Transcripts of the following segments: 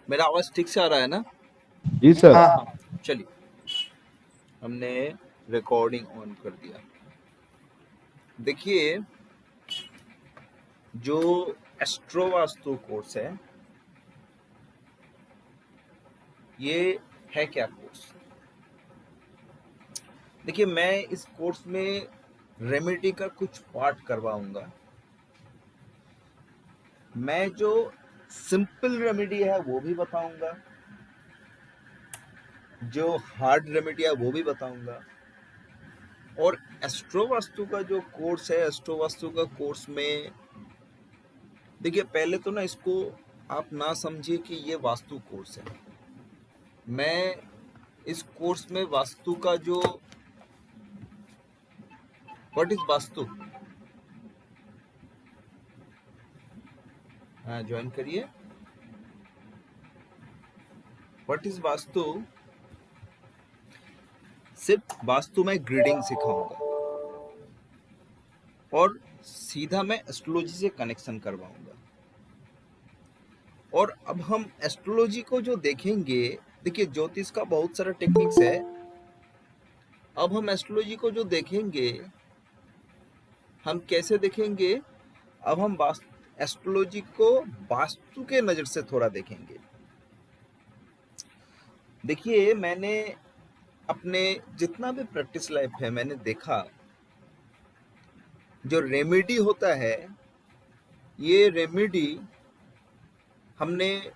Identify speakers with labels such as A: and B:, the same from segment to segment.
A: मेरा आवाज ठीक से आ रहा है ना?
B: जी सर।
C: हाँ हाँ।
A: चलिए, हमने रिकॉर्डिंग ऑन कर दिया। देखिए, जो एस्ट्रो वास्तु कोर्स है, ये है क्या कोर्स? देखिए, मैं इस कोर्स में रेमेडी का कुछ पार्ट करवाऊंगा। मैं जो सिंपल रेमेडी है वो भी बताऊंगा, जो हार्ड रेमेडी है वो भी बताऊंगा। और एस्ट्रो वास्तु का जो कोर्स है, एस्ट्रो वास्तु का कोर्स में देखिए, पहले तो ना इसको आप ना समझिए कि ये वास्तु कोर्स है। मैं इस कोर्स में वास्तु का जो व्हाट इज वास्तु, हाँ ज्वाइन करिए। व्हाट इज वास्तु, सिर्फ वास्तु में ग्रीडिंग सिखाऊंगा और सीधा मैं एस्ट्रोलॉजी से कनेक्शन करवाऊंगा। और अब हम एस्ट्रोलॉजी को जो देखेंगे, देखिए ज्योतिष का बहुत सारा टेक्निक्स है। अब हम एस्ट्रोलॉजी को जो देखेंगे, हम कैसे देखेंगे? अब हम एस्ट्रोलॉजी को वास्तु के नजर से थोड़ा देखेंगे। देखिए, मैंने अपने जितना भी प्रैक्टिस लाइफ है, मैंने देखा जो रेमेडी होता है, ये रेमेडी हमने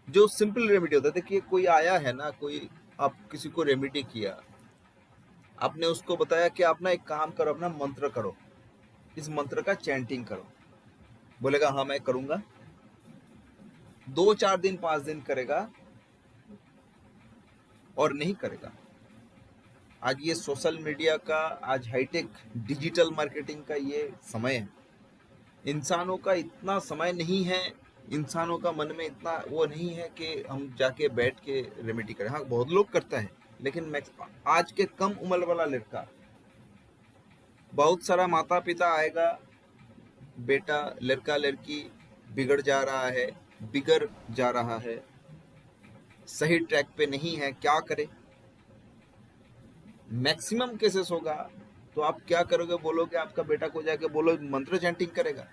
A: जो सिंपल रेमेडी होता है, देखिए कोई आया है ना, कोई आप किसी को रेमेडी किया, आपने उसको बताया कि आप ना एक काम करो, अपना मंत्र करो, इस मंत्र का चैंटिंग करो। बोलेगा हाँ मैं करूंगा, 2-4 दिन 5 दिन करेगा और नहीं करेगा। आज ये सोशल मीडिया का, आज हाईटेक डिजिटल मार्केटिंग का ये समय है। इंसानों का इतना समय नहीं है, इंसानों का मन में इतना वो नहीं है कि हम जाके बैठ के रेमेडी करें। हाँ, बहुत लोग करता है, लेकिन आज के कम उम्र वाला लड़का, बहुत सारा माता पिता आएगा, बेटा लड़का लड़की बिगड़ जा रहा है, सही ट्रैक पे नहीं है, क्या करे? मैक्सिमम केसेस होगा तो आप क्या करोगे? बोलोगे आपका बेटा को जाके बोलो मंत्र चैंटिंग करेगा,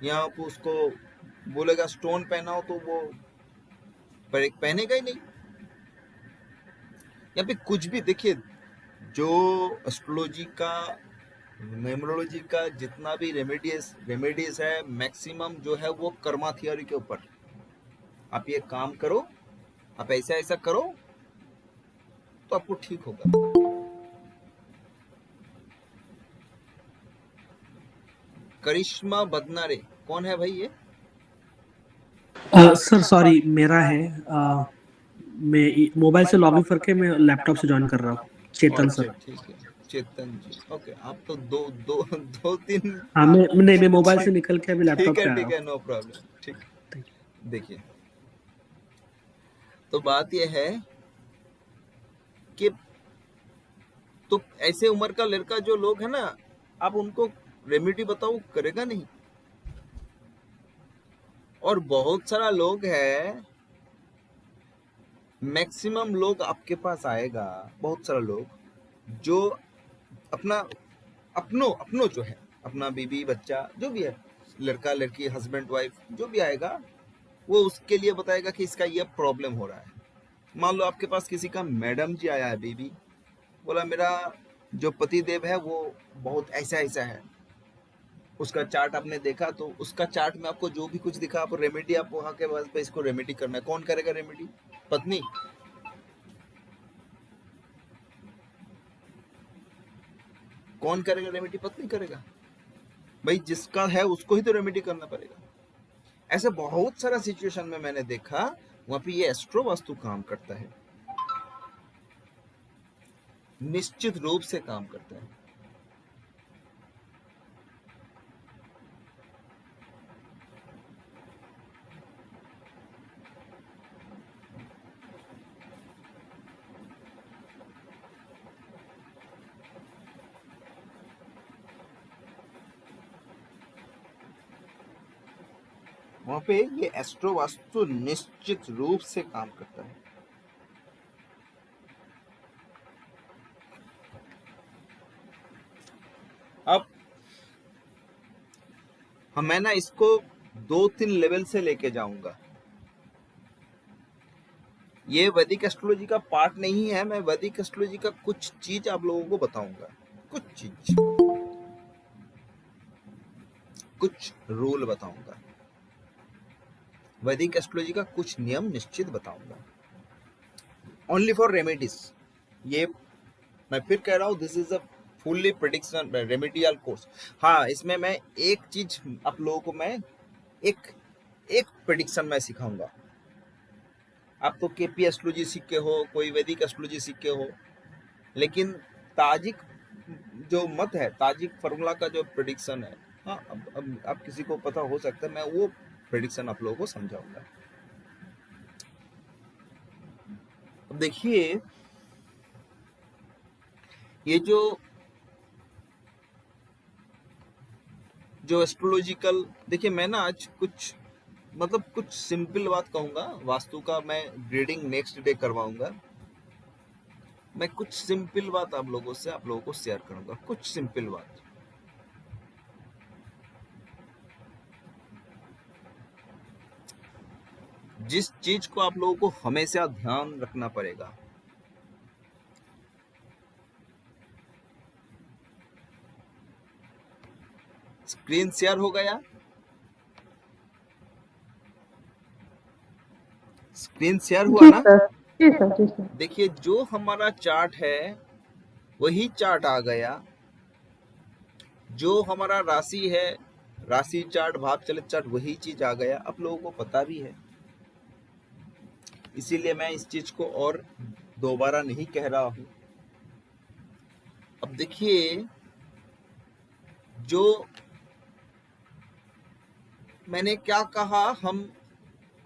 A: या आप उसको बोलेगा स्टोन पहनाओ तो वो पहनेगा ही नहीं, या फिर कुछ भी। देखिए, जो एस्ट्रोलॉजी का, न्यूमरोलॉजी का जितना भी रेमेडीज है, मैक्सिमम जो है वो कर्मा थियोरी के ऊपर। आप ये काम करो, आप ऐसा ऐसा करो तो आपको ठीक होगा। करिश्मा बदनारे कौन है भाई ये?
C: सर सॉरी, मेरा है। मैं मोबाइल से लॉगिन करके मैं लैपटॉप से ज्वाइन कर रहा हूँ। चेतन
A: अच्छा
C: सर।
A: ठीक है, चेतन जी। ओके, आप तो दो दो दो तीन।
C: हाँ, मैं मोबाइल से निकल के अभी
A: ठीक
C: लैपटॉप
A: है
C: पे आया
A: ठीक
C: हूँ।
A: है, नो प्रॉब्लम, ठीक।
C: Thank you.
A: देखिए, तो बात यह है कि तो ऐसे उम्र का लड़का जो लोग है ना, आप उनको रेमेडी बताओ, करेगा नहीं। और बहुत सारा लोग है, मैक्सिमम लोग आपके पास आएगा, बहुत सारा लोग जो अपना अपनो जो है, अपना बीबी बच्चा जो भी है, लड़का लड़की हस्बैंड वाइफ जो भी आएगा, वो उसके लिए बताएगा कि इसका ये प्रॉब्लम हो रहा है। मान लो आपके पास किसी का मैडम जी आया है, बीबी बोला मेरा जो पति देव है वो बहुत ऐसा ऐसा है, उसका चार्ट आपने देखा, तो उसका चार्ट में आपको जो भी कुछ दिखा, आप रेमेडी, आप वहां के बाद पे इसको रेमेडी करना है। कौन करेगा रेमेडी? पत्नी। कौन करेगा रेमेडी? पत्नी करेगा भाई, जिसका है उसको ही तो रेमेडी करना पड़ेगा। ऐसे बहुत सारा सिचुएशन में मैंने देखा, वहां पे ये एस्ट्रो वास्तु काम करता है, निश्चित रूप से काम करता है। वहां पे ये एस्ट्रो वास्तु निश्चित रूप से काम करता है। अब मैं ना इसको 2-3 लेवल से लेके जाऊंगा। ये वैदिक एस्ट्रोलॉजी का पार्ट नहीं है, मैं वैदिक एस्ट्रोलॉजी का कुछ चीज आप लोगों को बताऊंगा, कुछ रूल बताऊंगा, वैदिक एस्ट्रोलॉजी का कुछ नियम निश्चित बताऊंगा, ओनली फॉर रेमेडीज। ये मैं फिर कह रहा हूँ, this is a fully prediction remedial course. हाँ, इसमें मैं एक चीज आप लोगों को मैं एक प्रेडिक्शन मैं सिखाऊंगा। आप तो केपी एस्ट्रोलॉजी सीख के हो, कोई वैदिक एस्ट्रोलॉजी सीख के हो, लेकिन ताजिक जो मत है, ताजिक फार्मूला का जो प्रेडिक्शन है, हाँ, अब आप किसी को पता हो सकता है, मैं वो प्रेडिक्शन आप लोगों को समझाऊंगा। अब देखिए, ये जो एस्ट्रोलॉजिकल, देखिए मैं ना आज कुछ सिंपल बात कहूंगा। वास्तु का मैं ग्रेडिंग नेक्स्ट डे करवाऊंगा। मैं कुछ सिंपल बात आप लोगों को शेयर करूंगा, कुछ सिंपल बात। जिस चीज को आप लोगों को हमेशा ध्यान रखना पड़ेगा, स्क्रीन शेयर हो गया, स्क्रीन शेयर हुआ
B: जी
A: ना?
B: सर, जी सर, जी सर।
A: देखिए, जो हमारा चार्ट है वही चार्ट आ गया, जो हमारा राशि है, राशि चार्ट, भाव चलित चार्ट, वही चीज आ गया। आप लोगों को पता भी है, इसीलिए मैं इस चीज को और दोबारा नहीं कह रहा हूं। अब देखिए, जो मैंने क्या कहा, हम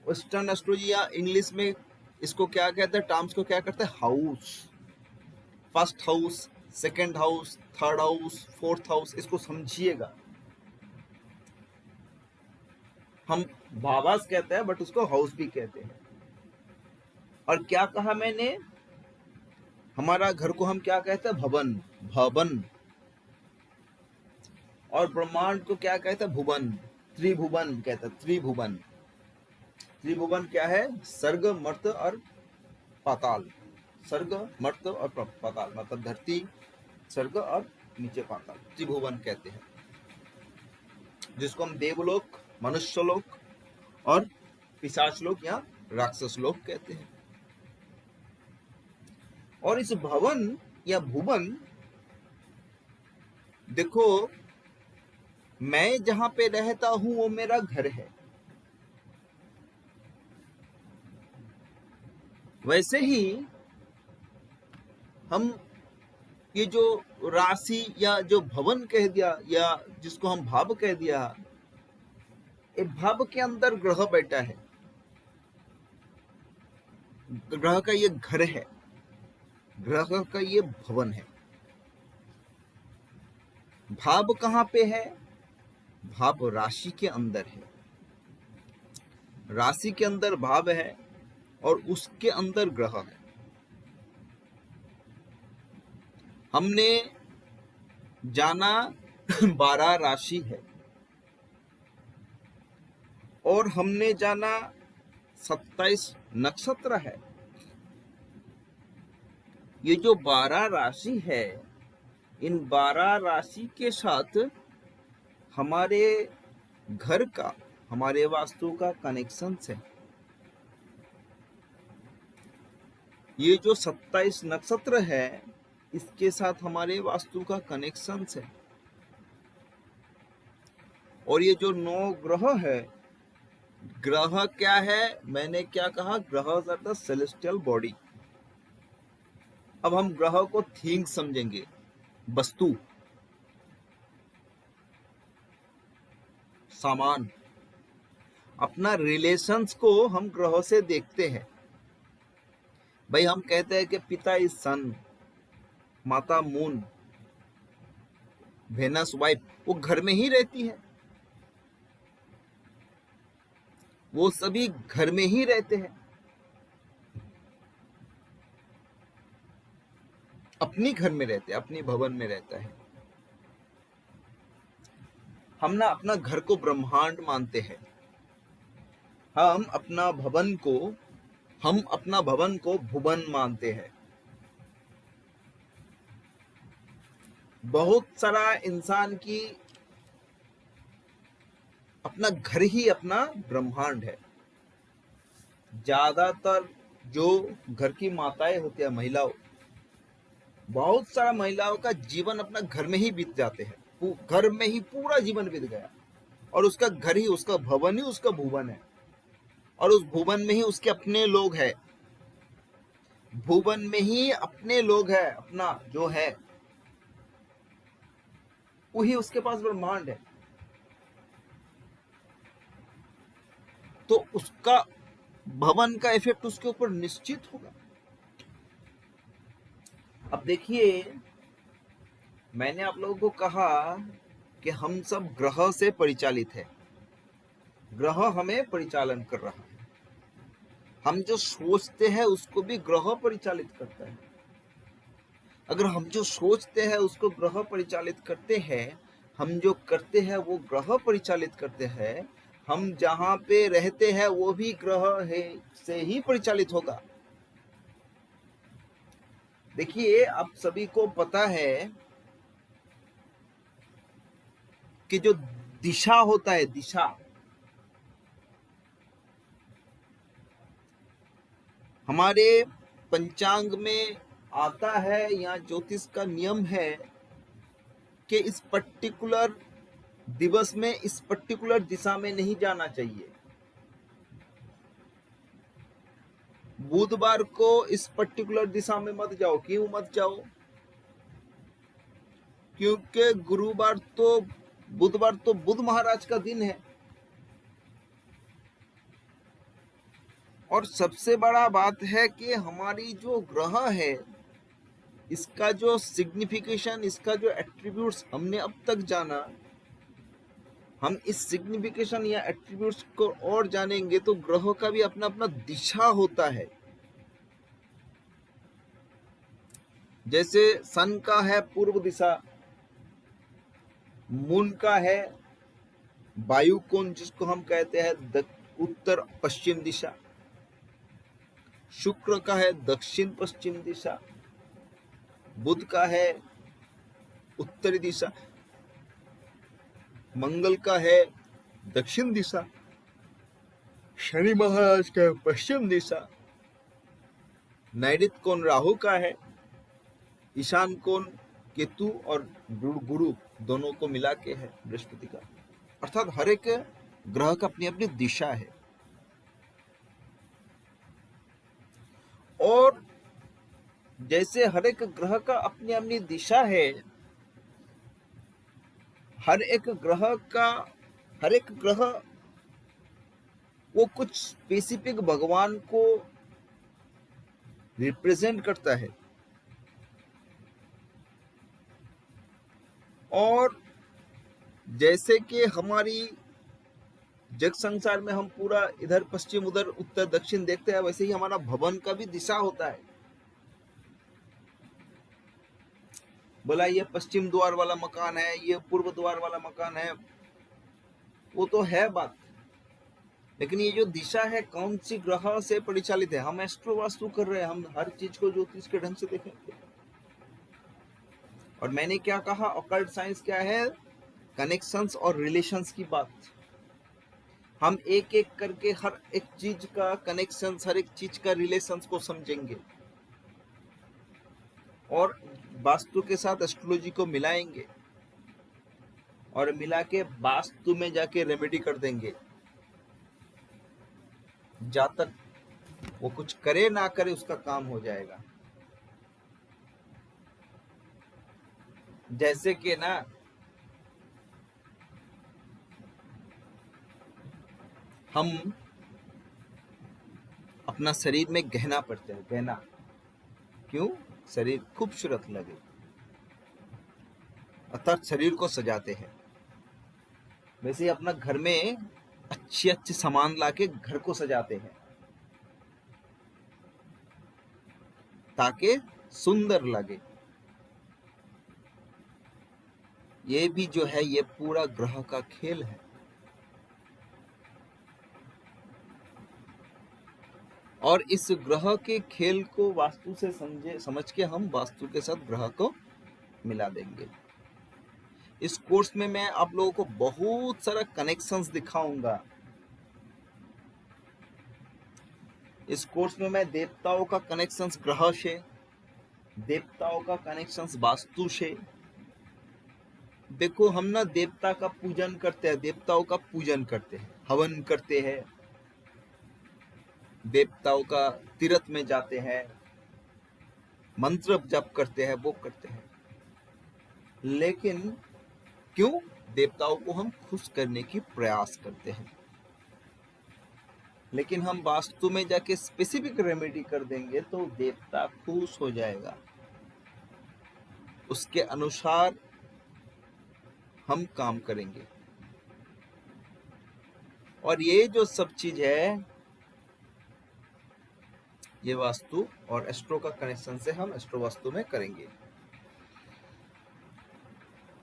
A: वेस्टर्न एस्ट्रोलॉजी या इंग्लिश में इसको क्या कहते हैं, टर्म्स को क्या करते हैं, house, first house, second house, third house, fourth house, इसको समझिएगा। हम भावास कहते हैं, बट उसको हाउस भी कहते हैं। और क्या कहा मैंने, हमारा घर को हम क्या कहते हैं, भवन, भवन। और ब्रह्मांड को क्या कहते हैं, भुवन, त्रिभुवन कहते हैं, त्रिभुवन। त्रिभुवन क्या है, स्वर्ग, मर्त्य और पाताल। स्वर्ग, मर्त्य और पाताल, मतलब धरती, स्वर्ग और नीचे पाताल, त्रिभुवन कहते हैं, जिसको हम देवलोक, मनुष्यलोक और पिशाच लोक या राक्षस लोक कहते हैं। और इस भवन या भुवन, देखो, मैं जहां पे रहता हूं वो मेरा घर है। वैसे ही हम ये जो राशि या जो भवन कह दिया, या जिसको हम भाव कह दिया, ये भाव के अंदर ग्रह बैठा है, ग्रह का ये घर है, ग्रह का ये भवन है। भाव कहां पे है, भाव राशि के अंदर है, राशि के अंदर भाव है और उसके अंदर ग्रह है। हमने जाना 12 राशि है और हमने जाना 27 नक्षत्र है। ये जो 12 राशि है, इन 12 राशि के साथ हमारे घर का, हमारे वास्तु का कनेक्शन है। ये जो 27 नक्षत्र है, इसके साथ हमारे वास्तु का कनेक्शन है। और ये जो 9 ग्रह है, ग्रह क्या है, मैंने क्या कहा, ग्रह आर द सेलेस्टियल बॉडी। अब हम ग्रह को थिंग समझेंगे, वस्तु, सामान। अपना रिलेशंस को हम ग्रहों से देखते हैं। भाई, हम कहते हैं कि पिता इज सन, माता मून, वेनस वाइफ, वो घर में ही रहती है। वो सभी घर में ही रहते हैं, अपनी घर में रहते हैं, अपनी भवन में रहता है। हम ना अपना घर को ब्रह्मांड मानते हैं। हम अपना भवन को भुवन मानते हैं। बहुत सारा इंसान की अपना घर ही अपना ब्रह्मांड है। ज्यादातर जो घर की माताएं होती है, महिलाओं, बहुत सारा महिलाओं का जीवन अपना घर में ही बीत जाते हैं। घर में ही पूरा जीवन बीत गया, और उसका घर ही, उसका भवन ही उसका भुवन है, और उस भुवन में ही उसके अपने लोग हैं। भुवन में ही अपने लोग हैं, अपना जो है वही उसके पास ब्रह्मांड है। तो उसका भवन का इफेक्ट उसके ऊपर निश्चित होगा। अब देखिए, मैंने आप लोगों को कहा कि हम सब ग्रह से परिचालित है। ग्रह हमें परिचालन कर रहा है। हम जो सोचते हैं उसको भी ग्रह परिचालित करता है। अगर हम जो सोचते हैं उसको ग्रह परिचालित करते हैं, हम जो करते हैं वो ग्रह परिचालित करते हैं, हम जहां पे रहते हैं वो भी ग्रह है से ही परिचालित होगा। देखिए, आप सभी को पता है कि जो दिशा होता है, दिशा, हमारे पंचांग में आता है, या ज्योतिष का नियम है कि इस पर्टिकुलर दिवस में इस पर्टिकुलर दिशा में नहीं जाना चाहिए। बुधवार को इस पर्टिकुलर दिशा में मत जाओ। क्यों मत जाओ? क्योंकि बुधवार तो बुध महाराज का दिन है। और सबसे बड़ा बात है कि हमारी जो ग्रह है, इसका जो सिग्निफिकेशन, इसका जो एट्रीब्यूट्स हमने अब तक जाना, हम इस सिग्निफिकेशन या एट्रीब्यूट्स को और जानेंगे तो ग्रहों का भी अपना अपना दिशा होता है। जैसे सन का है पूर्व दिशा, मून का है वायु कोण, जिसको हम कहते हैं उत्तर पश्चिम दिशा, शुक्र का है दक्षिण पश्चिम दिशा, बुध का है उत्तरी दिशा, मंगल का है दक्षिण दिशा, शनि महाराज का पश्चिम दिशा, नैऋत्य कोण राहु का है, ईशान कोण केतु और गुरु दोनों को मिला के है बृहस्पति का। अर्थात हर एक ग्रह का अपनी अपनी दिशा है। और जैसे हर एक ग्रह का अपनी अपनी दिशा है, हर एक ग्रह वो कुछ स्पेसिफिक भगवान को रिप्रेजेंट करता है। और जैसे कि हमारी जग संसार में हम पूरा इधर पश्चिम उधर उत्तर दक्षिण देखते हैं, वैसे ही हमारा भवन का भी दिशा होता है। बोला ये पश्चिम द्वार वाला मकान है, ये पूर्व द्वार वाला मकान है, वो तो है बात, लेकिन ये जो दिशा है कौन सी ग्रह से परिचालित है? हम एस्ट्रो वास्तु कर रहे हैं, हम हर चीज को ज्योतिष के ढंग से देखेंगे। और मैंने क्या कहा, ऑकल्ट साइंस क्या है? कनेक्शंस और रिलेशंस की बात। हम एक एक करके हर एक चीज का कनेक्शंस, हर एक चीज का रिलेशंस को समझेंगे, और वास्तु के साथ एस्ट्रोलॉजी को मिलाएंगे, और मिला के वास्तु में जाके रेमेडी कर देंगे। जातक वो कुछ करे ना करे उसका काम हो जाएगा। जैसे कि ना, हम अपना शरीर में गहना पहनते हैं, गहना क्यों? शरीर खूबसूरत लगे, अर्थात शरीर को सजाते हैं। वैसे ही अपना घर में अच्छे अच्छे सामान लाके घर को सजाते हैं ताकि सुंदर लगे। ये भी जो है ये पूरा ग्रह का खेल है। और इस ग्रह के खेल को वास्तु से समझ के हम वास्तु के साथ ग्रह को मिला देंगे। इस कोर्स में मैं आप लोगों को बहुत सारा कनेक्शंस दिखाऊंगा। इस कोर्स में मैं देवताओं का कनेक्शंस ग्रह से, देवताओं का कनेक्शंस वास्तु से। देखो हम ना देवता का पूजन करते हैं, देवताओं का पूजन करते हैं, हवन करते हैं, देवताओं का तीर्थ में जाते हैं, मंत्र जप करते हैं, वो करते हैं। लेकिन क्यों? देवताओं को हम खुश करने की प्रयास करते हैं। लेकिन हम वास्तु में जाके स्पेसिफिक रेमेडी कर देंगे तो देवता खुश हो जाएगा, उसके अनुसार हम काम करेंगे। और ये जो सब चीज है ये वास्तु और एस्ट्रो का कनेक्शन से हम एस्ट्रो वास्तु में करेंगे।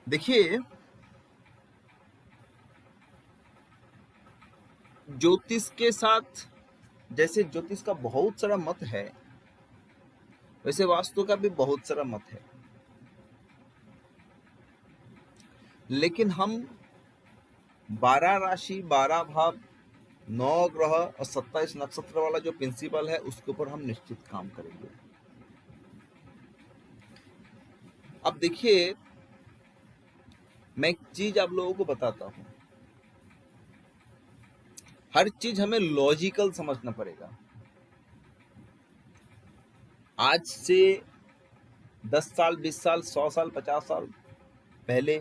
A: देखिए ज्योतिष के साथ, जैसे ज्योतिष का बहुत सारा मत है वैसे वास्तु का भी बहुत सारा मत है। लेकिन हम 12 राशि, 12 भाव, 9 ग्रह और 27 नक्षत्र वाला जो प्रिंसिपल है उसके ऊपर हम निश्चित काम करेंगे। अब देखिए मैं एक चीज आप लोगों को बताता हूं, हर चीज हमें लॉजिकल समझना पड़ेगा। आज से 10 साल, 20 साल, 100 साल, 50 साल पहले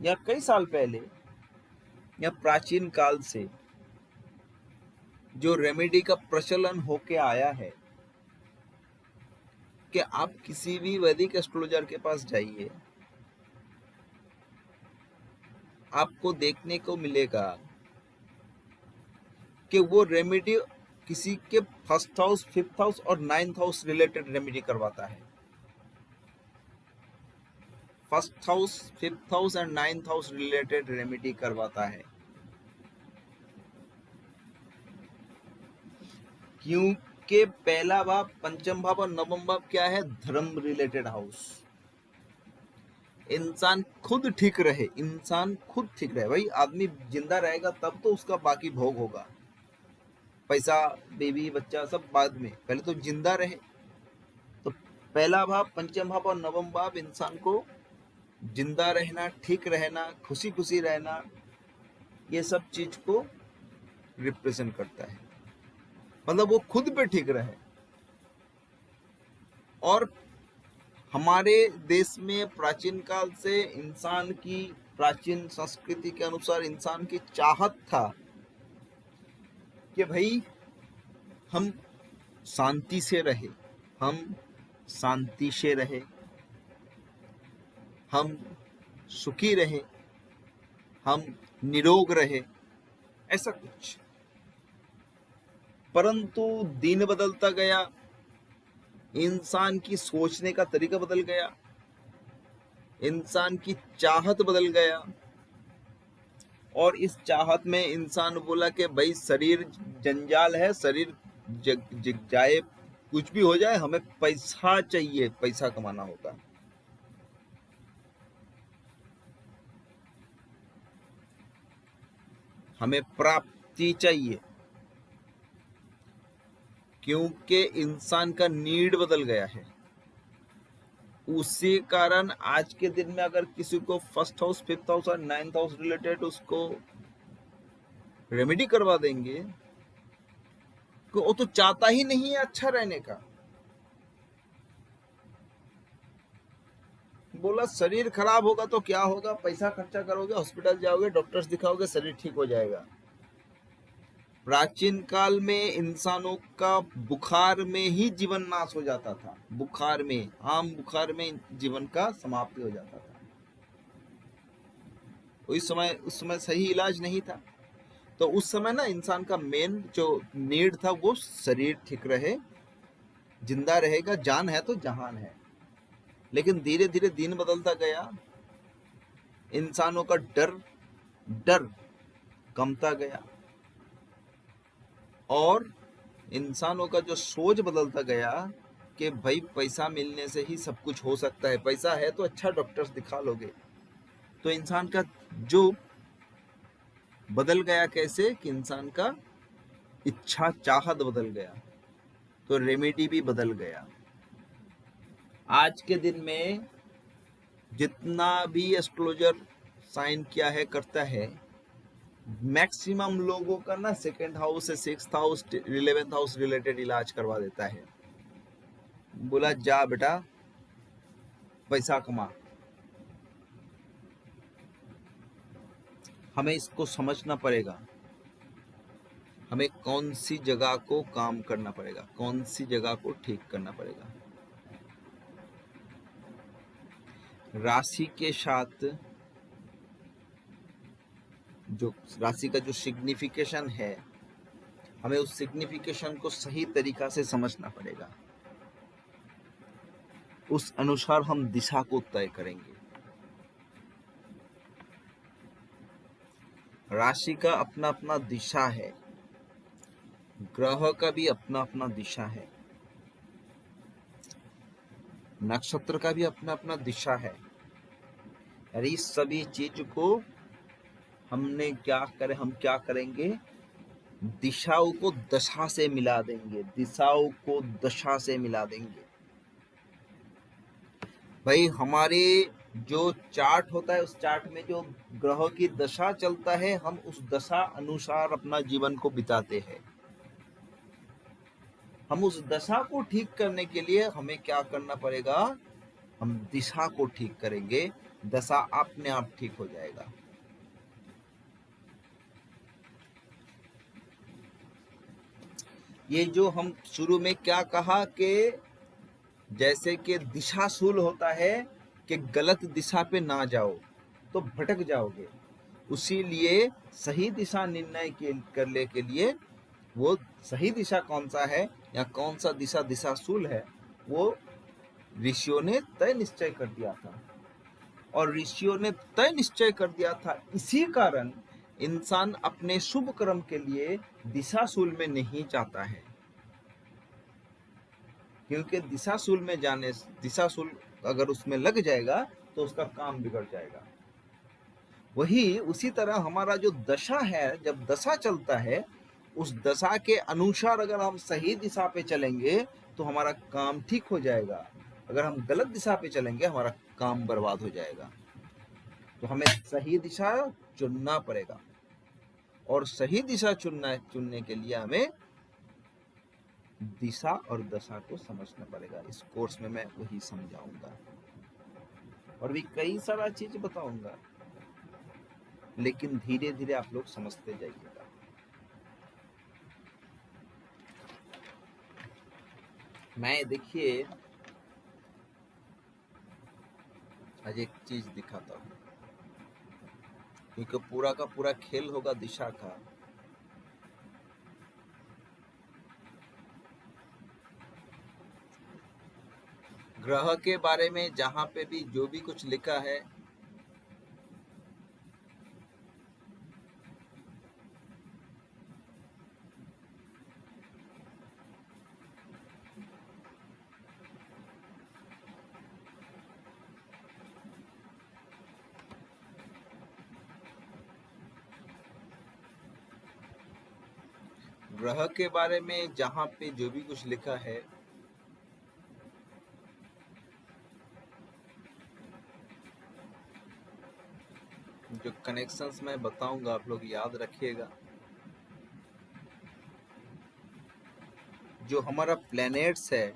A: या कई साल पहले या प्राचीन काल से जो रेमेडी का प्रचलन होके आया है कि आप किसी भी वैदिक एस्ट्रोलॉजर के पास जाइए, आपको देखने को मिलेगा कि वो रेमेडी किसी के 1st हाउस, 5th हाउस और 9th हाउस रिलेटेड रेमेडी करवाता है। 1st house, 5th house and 9th house related remedy करवाता है। क्योंकि पहला भाव, पंचम भाव और नवम भाव क्या है? धर्म रिलेटेड हाउस। इंसान खुद ठीक रहे, इंसान खुद ठीक रहे। भाई आदमी जिंदा रहेगा तब तो उसका बाकी भोग होगा, पैसा, बेबी, बच्चा सब बाद में, पहले तो जिंदा रहे। तो पहला भाव, पंचम भाव और नवम भाव इंसान को जिंदा रहना, ठीक रहना, खुशी खुशी रहना, ये सब चीज को रिप्रेजेंट करता है। मतलब वो खुद पे ठीक रहे। और हमारे देश में प्राचीन काल से इंसान की, प्राचीन संस्कृति के अनुसार इंसान की चाहत था कि भाई हम शांति से रहे, हम शांति से रहे, हम सुखी रहे, हम निरोग रहे, ऐसा कुछ। परंतु दिन बदलता गया, इंसान की सोचने का तरीका बदल गया, इंसान की चाहत बदल गया। और इस चाहत में इंसान बोला कि भाई शरीर जंजाल है, शरीर जग जाए, कुछ भी हो जाए, हमें पैसा चाहिए, पैसा कमाना होगा। हमें प्राप्ति चाहिए, क्योंकि इंसान का नीड बदल गया है। उसी कारण आज के दिन में अगर किसी को 1st हाउस, 5th हाउस और 9th हाउस रिलेटेड उसको रेमेडी करवा देंगे तो वो तो चाहता ही नहीं है अच्छा रहने का। बोला शरीर खराब होगा तो क्या होगा, पैसा खर्चा करोगे, हॉस्पिटल जाओगे, डॉक्टर्स दिखाओगे, शरीर ठीक हो जाएगा। प्राचीन काल में इंसानों का बुखार में ही जीवन नाश हो जाता था, बुखार में, आम बुखार में जीवन का समाप्ति हो जाता था। उस समय सही इलाज नहीं था। तो उस समय ना इंसान का मेन जो नीड था वो शरीर ठीक रहे, जिंदा रहेगा, जान है तो जहान है। लेकिन धीरे धीरे दिन बदलता गया, इंसानों का डर डर कमता गया, और इंसानों का जो सोच बदलता गया कि भाई पैसा मिलने से ही सब कुछ हो सकता है, पैसा है तो अच्छा डॉक्टर्स दिखा लोगे। तो इंसान का जो बदल गया कैसे कि इंसान का इच्छा चाहत बदल गया, तो रेमेडी भी बदल गया। आज के दिन में जितना भी एस्ट्रोलॉजर साइन किया है करता है, मैक्सिमम लोगों का ना सेकेंड हाउस से 6th house 11th house related इलाज करवा देता है। बोला जा बेटा पैसा कमा। हमें इसको समझना पड़ेगा, हमें कौन सी जगह को काम करना पड़ेगा, कौन सी जगह को ठीक करना पड़ेगा। राशि के साथ जो राशि का जो सिग्निफिकेशन है, हमें उस सिग्निफिकेशन को सही तरीका से समझना पड़ेगा। उस अनुसार हम दिशा को तय करेंगे। राशि का अपना अपना दिशा है, ग्रह का भी अपना अपना दिशा है, नक्षत्र का भी अपना अपना दिशा है। और इस सभी चीज को हम क्या करेंगे, दिशाओं को दशा से मिला देंगे, दिशाओं को दशा से मिला देंगे। भाई हमारे जो चार्ट होता है, उस चार्ट में जो ग्रह की दशा चलता है, हम उस दशा अनुसार अपना जीवन को बिताते हैं। हम उस दशा को ठीक करने के लिए हमें क्या करना पड़ेगा, हम दिशा को ठीक करेंगे, दशा अपने आप ठीक हो जाएगा। ये जो हम शुरू में क्या कहा कि जैसे कि दिशाशूल होता है कि गलत दिशा पे ना जाओ तो भटक जाओगे, उसी लिए सही दिशा निर्णय करने के लिए वो सही दिशा कौन सा है या कौन सा दिशा दिशाशूल है, वो ऋषियों ने तय निश्चय कर दिया था। और ऋषियों ने तय निश्चय कर दिया था, इसी कारण इंसान अपने शुभ कर्म के लिए दिशाशूल में नहीं जाता है, क्योंकि दिशाशूल अगर उसमें लग जाएगा तो उसका काम बिगड़ जाएगा। वही उसी तरह हमारा जो दशा है, जब दशा चलता है, उस दशा के अनुसार अगर हम सही दिशा पे चलेंगे तो हमारा काम ठीक हो जाएगा। अगर हम गलत दिशा पे चलेंगे हमारा काम बर्बाद हो जाएगा। तो हमें सही दिशा चुनना पड़ेगा, और सही दिशा चुनने के लिए हमें दिशा और दशा को समझना पड़ेगा। इस कोर्स में मैं वही समझाऊंगा और भी कई सारा चीज बताऊंगा, लेकिन धीरे धीरे आप लोग समझते जाइएगा। मैं देखिए आज एक चीज दिखाता हूँ, क्योंकि पूरा का पूरा खेल होगा दिशा का। ग्रह के बारे में जहां पे भी जो भी कुछ लिखा है, ग्रह के बारे में जहां पे जो भी कुछ लिखा है, जो कनेक्शंस मैं बताऊंगा आप लोग याद रखिएगा। जो हमारा प्लैनेट्स है,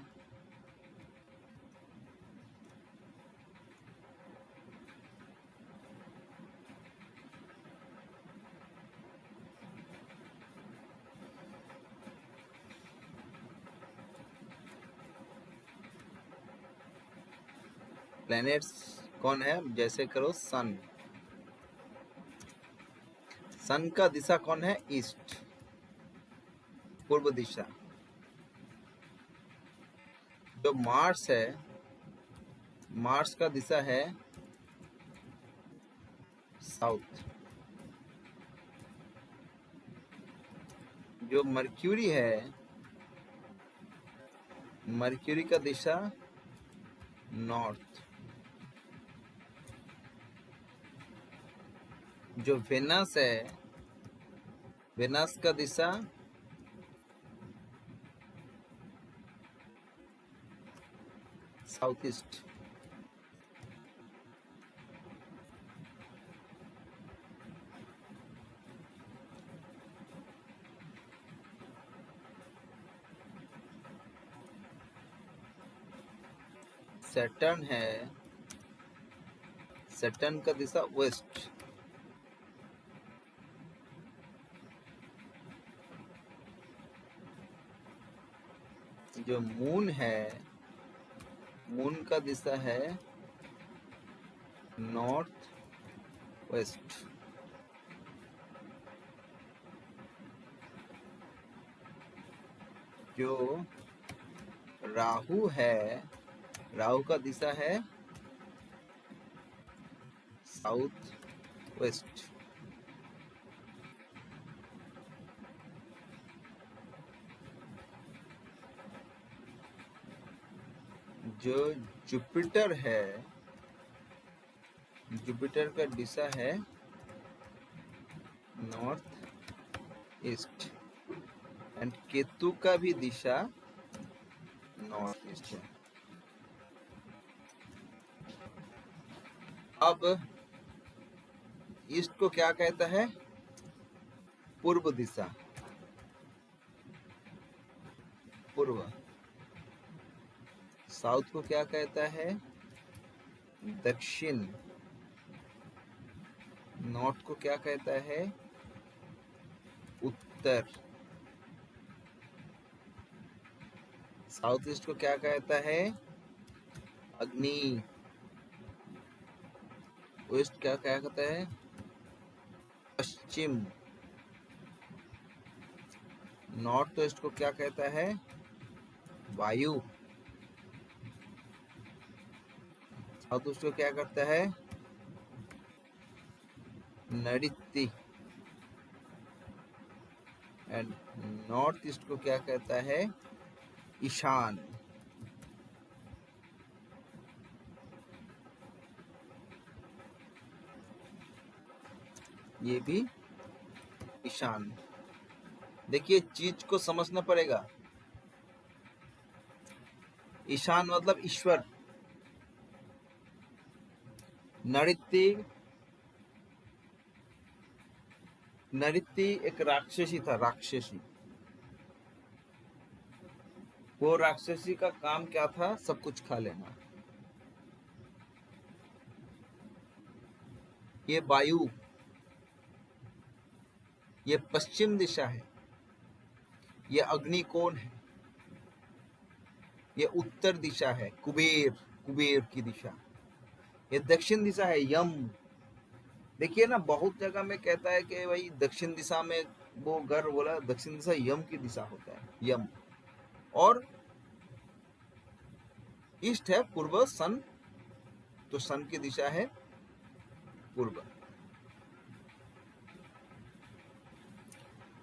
A: प्लैनेट्स कौन है, जैसे करो सन सन का दिशा कौन है? ईस्ट, पूर्व दिशा। जो मार्स है, मार्स का दिशा है साउथ। जो मर्क्यूरी है, मर्क्यूरी का दिशा नॉर्थ। जो वेनस है, वेनस का दिशा साउथ ईस्ट। सैटर्न है, सैटर्न का दिशा वेस्ट। जो मून है, मून का दिशा है नॉर्थ वेस्ट। जो राहु है, राहु का दिशा है साउथ वेस्ट। जो जुपिटर है, जुपिटर का दिशा है नॉर्थ ईस्ट। एंड केतु का भी दिशा नॉर्थ ईस्ट है। अब ईस्ट को क्या कहता है? पूर्व दिशा, पूर्व। साउथ को क्या कहता है? दक्षिण। नॉर्थ को क्या कहता है? उत्तर। साउथ ईस्ट को क्या कहता है? अग्नि। वेस्ट क्या क्या कहता है? पश्चिम। नॉर्थ वेस्ट को क्या कहता है? वायु। साउथ ईस्ट को क्या करता है? नैऋत्य। एंड नॉर्थ ईस्ट को क्या कहता है? ईशान। ये भी ईशान। देखिए, चीज को समझना पड़ेगा। ईशान मतलब ईश्वर। नैऋत्य, नैऋत्य एक राक्षसी था, राक्षसी। वो राक्षसी का काम क्या था? सब कुछ खा लेना। ये वायु, ये पश्चिम दिशा है। ये अग्निकोण है। ये उत्तर दिशा है, कुबेर, कुबेर की दिशा। ये दक्षिण दिशा है, यम। देखिए ना, बहुत जगह में कहता है कि भाई दक्षिण दिशा में वो घर बोला, दक्षिण दिशा यम की दिशा होता है, यम। और ईस्ट है पूर्व, सन। तो सन की दिशा है पूर्व।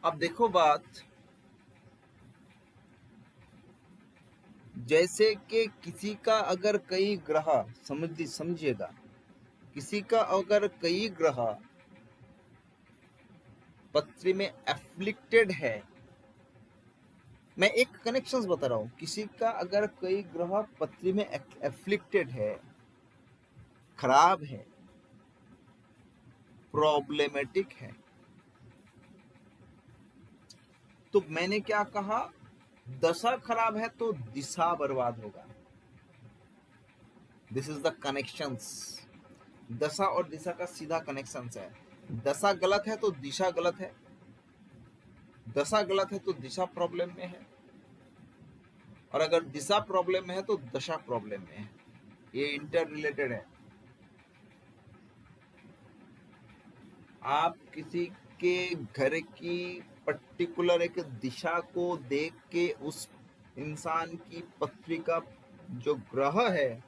A: अब देखो बात, जैसे कि किसी का अगर कई ग्रह, समझिएगा, किसी का अगर कई ग्रह पृथ्वी में एफ्लिक्टेड है, मैं एक कनेक्शंस बता रहा हूं। किसी का अगर कई ग्रह पृथ्वी में एफ्लिक्टेड है, खराब है, प्रॉब्लमेटिक है, तो मैंने क्या कहा? दशा खराब है तो दिशा बर्बाद होगा। This is the connections. दशा और दिशा का सीधा कनेक्शंस है। दशा गलत है तो दिशा गलत है, दशा गलत है तो दिशा प्रॉब्लम में है, और अगर दिशा प्रॉब्लम में है तो दशा प्रॉब्लम में है। ये इंटर रिलेटेड है। आप किसी के घर की पर्टिकुलर एक दिशा को देख के उस इंसान की पृथ्वी का जो ग्रह है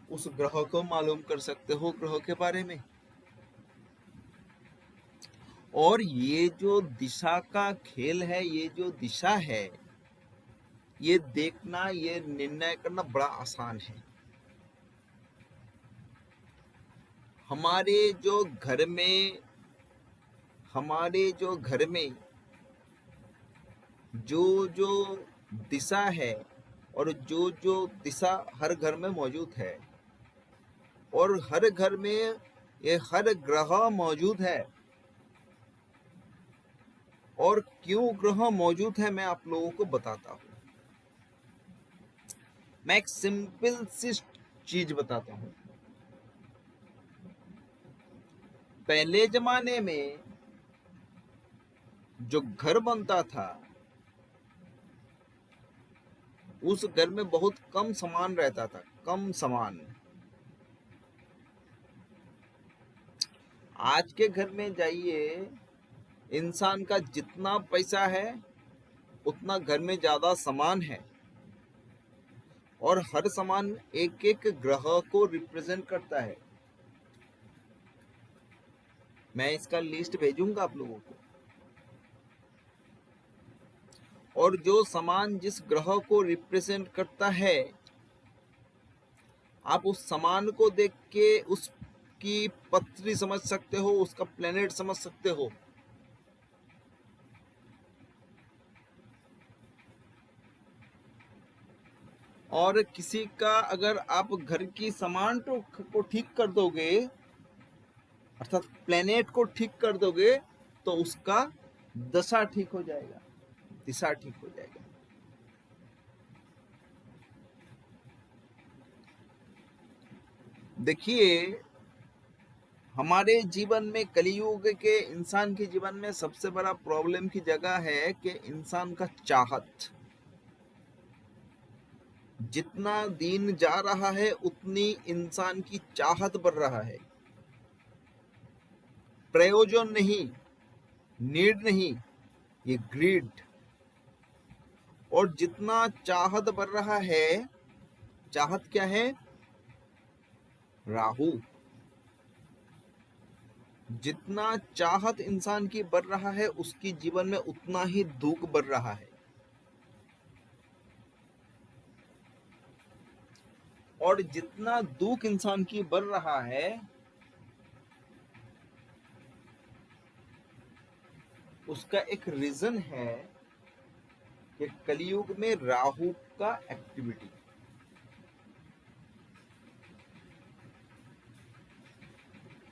A: उस ग्रह को मालूम कर सकते हो ग्रह के बारे में। और ये जो दिशा का खेल है, ये जो दिशा है, ये देखना, ये निर्णय करना बड़ा आसान है। हमारे जो घर में जो दिशा है और जो दिशा हर घर में मौजूद है और हर घर में ये हर ग्रह मौजूद है। और क्यों ग्रह मौजूद है मैं आप लोगों को बताता हूं। मैं एक सिंपल सी चीज बताता हूं। पहले जमाने में जो घर बनता था उस घर में बहुत कम सामान रहता था, कम सामान। आज के घर में जाइए, इंसान का जितना पैसा है उतना घर में ज्यादा सामान है और हर सामान एक एक ग्रह को रिप्रेजेंट करता है। मैं इसका लिस्ट भेजूंगा आप लोगों को। और जो सामान जिस ग्रह को रिप्रेजेंट करता है, आप उस सामान को देख के उसकी पृथ्वी समझ सकते हो, उसका प्लेनेट समझ सकते हो। और किसी का अगर आप घर की सामान को ठीक कर दोगे, अर्थात प्लेनेट को ठीक कर दोगे, तो उसका दशा ठीक हो जाएगा, दिशा ठीक हो जाएगा। देखिए, हमारे जीवन में, कलियुग के इंसान के जीवन में सबसे बड़ा प्रॉब्लम की जगह है कि इंसान का चाहत। जितना दिन जा रहा है उतनी इंसान की चाहत बढ़ रहा है। प्रयोजन नहीं, नीड नहीं, ये ग्रीड। और जितना चाहत बढ़ रहा है, चाहत क्या है? राहु। जितना चाहत इंसान की बढ़ रहा है उसकी जीवन में उतना ही दुख बढ़ रहा है। और जितना दुख इंसान की बढ़ रहा है उसका एक रीजन है कि कलियुग में राहु का एक्टिविटी।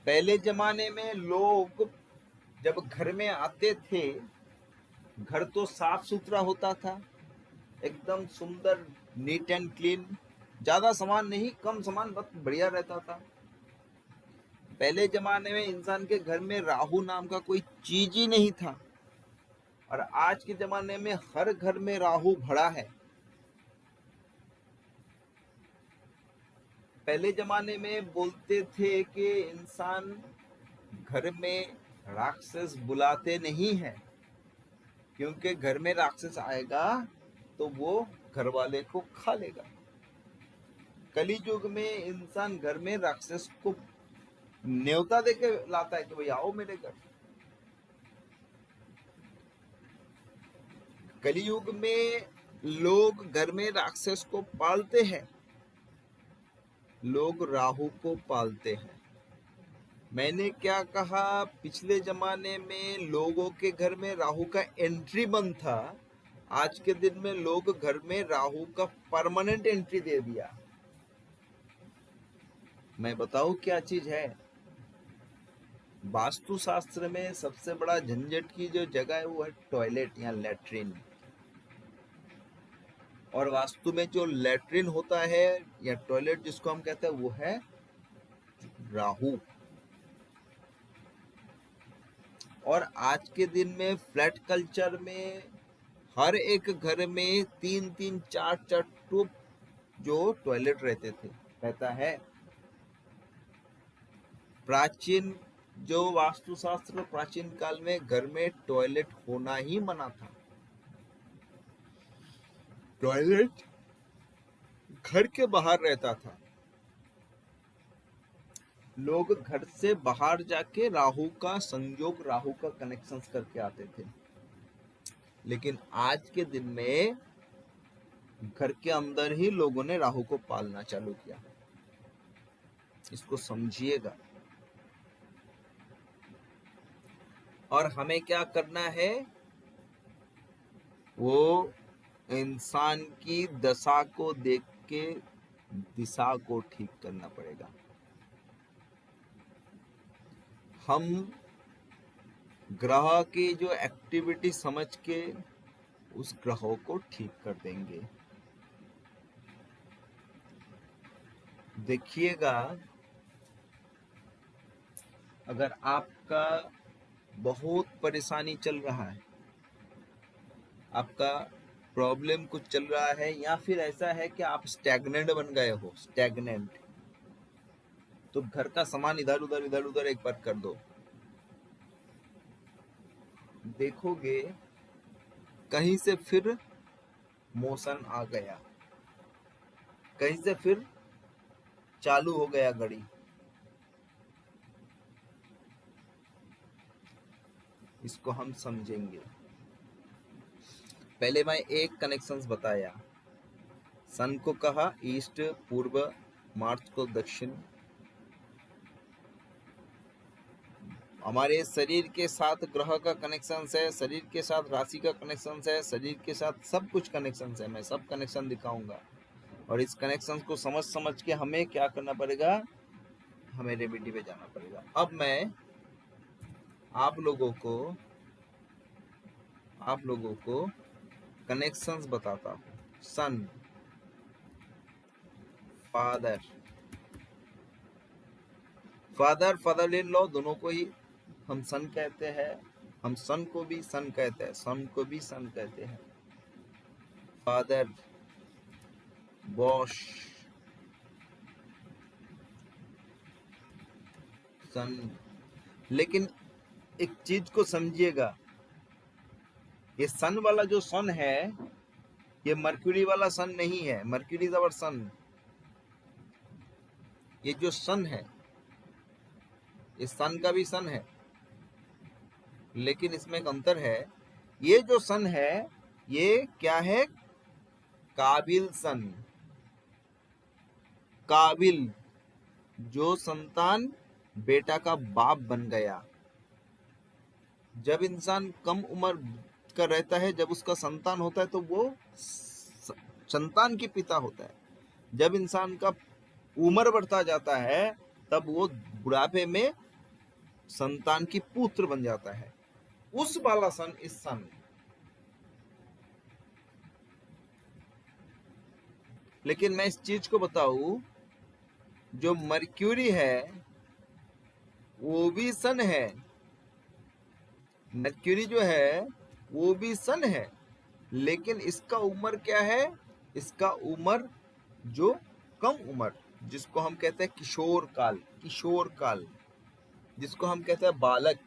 A: पहले जमाने में लोग जब घर में आते थे, घर तो साफ सुथरा होता था, एकदम सुंदर, नीट एंड क्लीन, ज्यादा सामान नहीं, कम सामान, बहुत बढ़िया रहता था। पहले जमाने में इंसान के घर में राहु नाम का कोई चीज ही नहीं था। और आज के जमाने में हर घर में राहु भरा है। पहले जमाने में बोलते थे कि इंसान घर में राक्षस बुलाते नहीं है, क्योंकि घर में राक्षस आएगा तो वो घर वाले को खा लेगा। कली युग में इंसान घर में राक्षस को न्योता देके लाता है कि भाई आओ मेरे घर। कलियुग में लोग घर में राक्षस को पालते हैं, लोग राहु को पालते हैं। मैंने क्या कहा, पिछले जमाने में लोगों के घर में राहु का एंट्री बंद था, आज के दिन में लोग घर में राहु का परमानेंट एंट्री दे दिया। मैं बताऊं क्या चीज है? वास्तुशास्त्र में सबसे बड़ा झंझट की जो जगह है वो है टॉयलेट या लैट्रिन। और वास्तु में जो लैट्रिन होता है या टॉयलेट जिसको हम कहते हैं वो है राहु। और आज के दिन में फ्लैट कल्चर में हर एक घर में 3-3, 4-4 टूब जो टॉयलेट रहता है। प्राचीन जो वास्तुशास्त्र प्राचीन काल में घर में टॉयलेट होना ही मना था। टॉयलेट घर के बाहर रहता था। लोग घर से बाहर जाके राहु का संयोग, राहु का कनेक्शन करके आते थे। लेकिन आज के दिन में घर के अंदर ही लोगों ने राहु को पालना चालू किया। इसको समझिएगा। और हमें क्या करना है, वो इंसान की दशा को देख के दिशा को ठीक करना पड़ेगा। हम ग्रह की जो एक्टिविटी समझ के उस ग्रहों को ठीक कर देंगे। देखिएगा, अगर आपका बहुत परेशानी चल रहा है, आपका प्रॉब्लम कुछ चल रहा है, या फिर ऐसा है कि आप स्टैग्नेंट बन गए हो, स्टैग्नेंट, तो घर का सामान इधर उधर एक बार कर दो। देखोगे कहीं से फिर मोशन आ गया, कहीं से फिर चालू हो गया घड़ी। इसको हम समझेंगे। पहले मैं एक कनेक्शंस बताया। सन को कहा ईस्ट पूर्व, मार्स को दक्षिण। हमारे शरीर के साथ ग्रह का कनेक्शन है, शरीर के साथ राशि का कनेक्शन है, शरीर के साथ सब कुछ कनेक्शन है। मैं सब कनेक्शन दिखाऊंगा, और इस कनेक्शन को समझ के हमें क्या करना पड़ेगा, हमें रेमेडी पे जाना पड़ेगा। अब मैं आप लोगों को कनेक्शंस बताता हूँ। सन, फादर इन लॉ, दोनों को ही हम सन कहते हैं। हम सन को भी सन कहते हैं, सन को भी सन कहते हैं। फादर, बॉश, सन। लेकिन एक चीज को समझिएगा, ये सन वाला जो सन है, ये मर्क्यूरी वाला सन नहीं है। मर्क्यूरी इज आवर सन। ये जो सन है, ये सन का भी सन है, लेकिन इसमें एक अंतर है। ये जो सन है, ये क्या है, काबिल सन। काबिल, जो संतान बेटा का बाप बन गया। जब इंसान कम उम्र का रहता है, जब उसका संतान होता है, तो वो संतान के पिता होता है। जब इंसान का उम्र बढ़ता जाता है, तब वो बुढ़ापे में संतान की पुत्र बन जाता है। उस वाला सन इस सन। लेकिन मैं इस चीज को बताऊं, जो मर्क्यूरी है वो भी सन है। मर्क्यूरी जो है वो भी सन है, लेकिन इसका उम्र क्या है, इसका उम्र जो कम उम्र, जिसको हम कहते हैं किशोर काल, किशोर काल, जिसको हम कहते हैं बालक,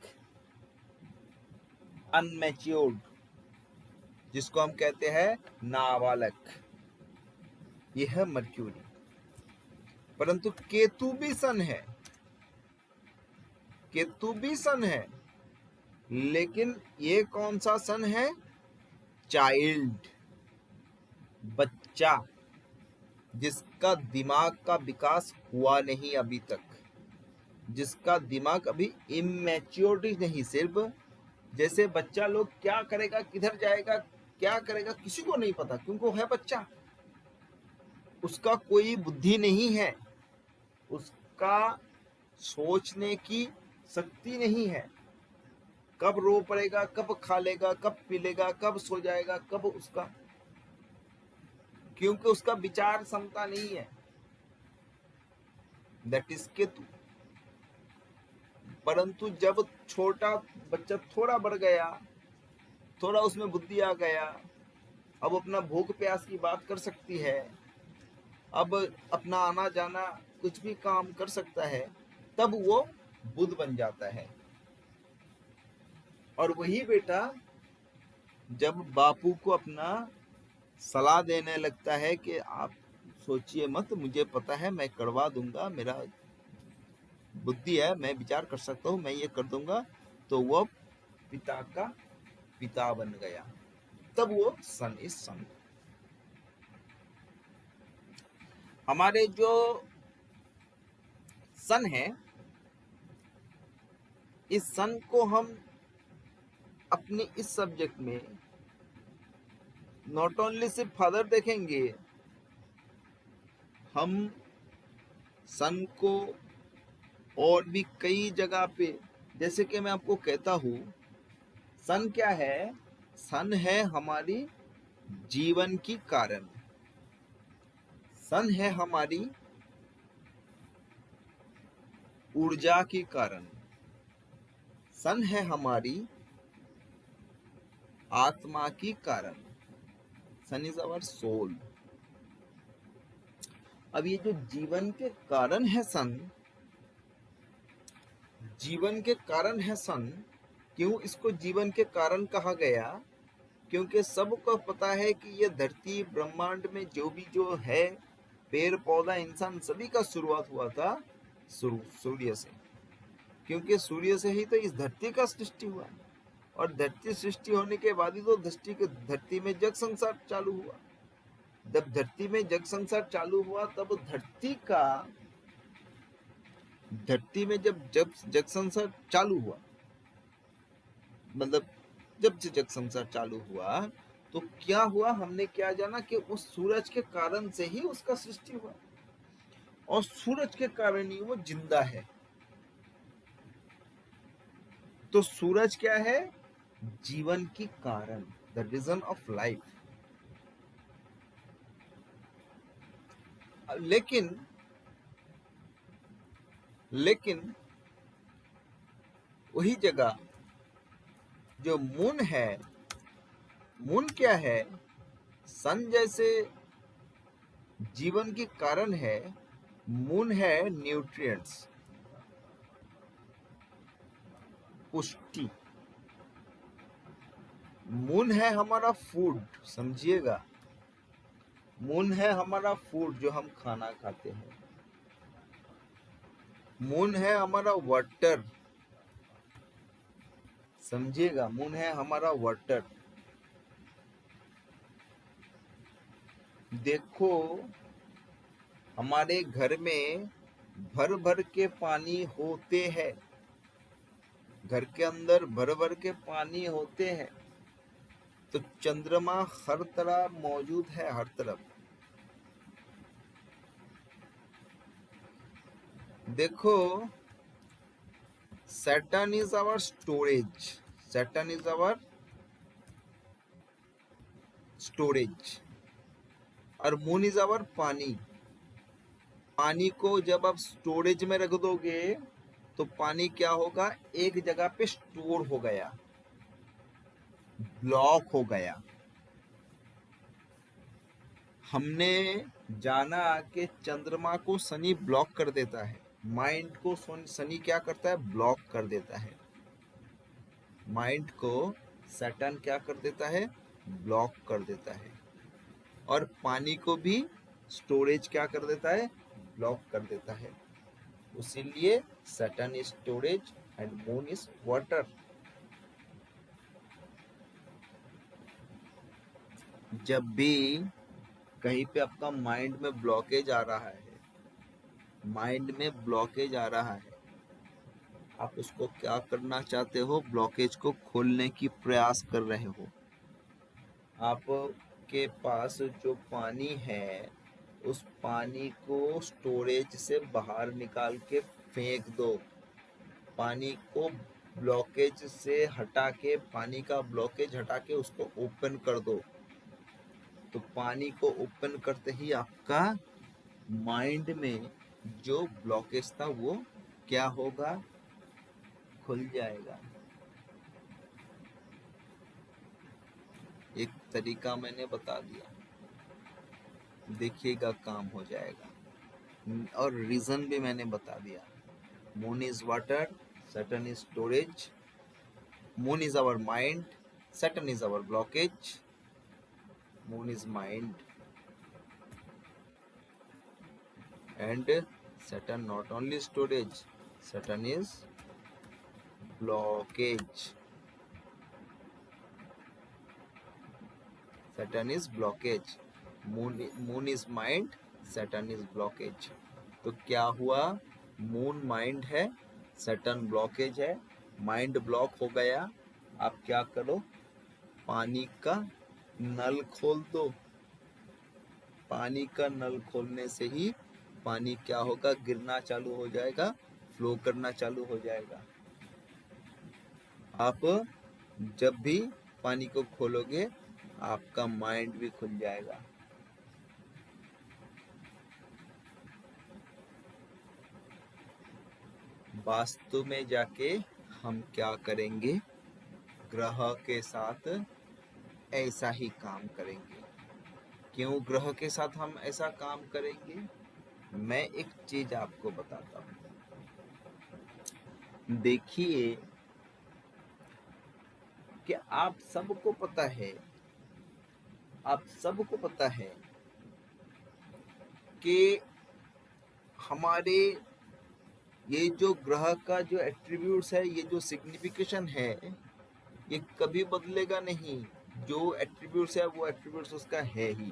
A: अनमैच्योर्ड, जिसको हम कहते हैं नाबालक, यह है मर्क्यूरी। परंतु केतु भी सन है, केतु भी सन है, लेकिन ये कौन सा सन है, चाइल्ड, बच्चा, जिसका दिमाग का विकास हुआ नहीं अभी तक, जिसका दिमाग अभी इमैच्योरिटी नहीं। सिर्फ जैसे बच्चा लोग क्या करेगा, किधर जाएगा, क्या करेगा, किसी को नहीं पता, क्योंकि वो है बच्चा। उसका कोई बुद्धि नहीं है, उसका सोचने की शक्ति नहीं है। कब रो पड़ेगा, कब खा लेगा, कब पी लेगा, कब सो जाएगा, कब उसका, क्योंकि उसका विचार क्षमता नहीं है। That is Ketu. परंतु जब छोटा बच्चा थोड़ा बढ़ गया, थोड़ा उसमें बुद्धि आ गया, अब अपना भूख प्यास की बात कर सकती है, अब अपना आना जाना कुछ भी काम कर सकता है, तब वो बुद्ध बन जाता है। और वही बेटा जब बापू को अपना सलाह देने लगता है कि आप सोचिए मत, मुझे पता है मैं करवा दूंगा, मेरा बुद्धि है, मैं विचार कर सकता हूँ, मैं ये कर दूंगा, तो वो पिता का पिता बन गया। तब वो सन इज सन। हमारे जो सन है, इस सन को हम अपने इस सब्जेक्ट में नॉट ओनली सिर्फ फादर देखेंगे, हम सन को और भी कई जगह पे, जैसे कि मैं आपको कहता हूँ, सन क्या है? सन है हमारी जीवन की कारण, सन है हमारी ऊर्जा की कारण, सन है हमारी आत्मा की कारण। सन इज अवर सोल। अब ये जो जीवन के कारण है सन, जीवन के कारण है सन, क्यों इसको जीवन के कारण कहा गया? क्योंकि सबको पता है कि ये धरती ब्रह्मांड में जो भी जो है, पेड़ पौधा इंसान, सभी का शुरुआत हुआ था सूर्य से। क्योंकि सूर्य से ही तो इस धरती का सृष्टि हुआ, और धरती सृष्टि होने के बाद ही तो धरती में जग संसार चालू हुआ। जब धरती में जग संसार चालू हुआ, तब धरती में जब जब जग संसार चालू हुआ, मतलब जब से जग संसार चालू हुआ, तो क्या हुआ? हमने क्या जाना कि उस सूरज के कारण से ही उसका सृष्टि हुआ, और सूरज के कारण ही वो जिंदा है। तो सूरज क्या है? जीवन की कारण, द रीजन ऑफ लाइफ। लेकिन लेकिन वही जगह जो मून है, मून क्या है? सन जैसे जीवन की कारण है, मून है न्यूट्रिएंट्स, पुष्टि। मून है हमारा फूड, समझिएगा, मून है हमारा फूड जो हम खाना खाते हैं। मून है हमारा वाटर, समझिएगा, मून है हमारा वाटर। देखो, हमारे घर में भर भर के पानी होते हैं, घर के अंदर भर भर के पानी होते हैं। तो चंद्रमा हर तरफ मौजूद है, हर तरफ। देखो, Saturn is our storage, Saturn is our storage, और मून इज आवर पानी। पानी को जब आप स्टोरेज में रख दोगे, तो पानी क्या होगा? एक जगह पे स्टोर हो गया, ब्लॉक हो गया। हमने जाना कि चंद्रमा को शनि ब्लॉक कर देता है, माइंड को शनि क्या करता है? ब्लॉक कर देता है। माइंड को सैटर्न क्या कर देता है? ब्लॉक कर देता है। और पानी को भी स्टोरेज क्या कर देता है? ब्लॉक कर देता है। इसीलिए Saturn is storage and moon is water. जब भी कहीं पे आपका माइंड में ब्लॉकेज आ रहा है, माइंड में ब्लॉकेज आ रहा है, आप उसको क्या करना चाहते हो? ब्लॉकेज को खोलने की प्रयास कर रहे हो। आपके पास जो पानी है, उस पानी को स्टोरेज से बाहर निकाल के फेंक दो। पानी को ब्लॉकेज से हटा के, पानी का ब्लॉकेज हटा के उसको ओपन कर दो। तो पानी को ओपन करते ही आपका माइंड में जो ब्लॉकेज था वो क्या होगा? खुल जाएगा। एक तरीका मैंने बता दिया, देखिएगा काम हो जाएगा। और रीजन भी मैंने बता दिया। Moon is water, Saturn is storage, Moon is our mind, Saturn is our blockage. Moon is mind, and Saturn not only storage, Saturn is blockage. Saturn is blockage. Moon is mind, Saturn is blockage. तो क्या हुआ? Moon mind है, Saturn blockage है, mind block हो गया। आप क्या करो? पानी का नल खोल दो। पानी का नल खोलने से ही पानी क्या होगा? गिरना चालू हो जाएगा, फ्लो करना चालू हो जाएगा। आप जब भी पानी को खोलोगे, आपका माइंड भी खुल जाएगा। वास्तु में जाके हम क्या करेंगे? ग्रह के साथ ऐसा ही काम करेंगे। क्यों ग्रह के साथ हम ऐसा काम करेंगे? मैं एक चीज आपको बताता हूँ। देखिए कि आप सबको पता है कि हमारे ये जो ग्रह का जो एट्रीब्यूट्स है, ये जो सिग्निफिकेशन है, ये कभी बदलेगा नहीं। जो एट्रीब्यूट्स है वो एट्रीब्यूट्स उसका है ही।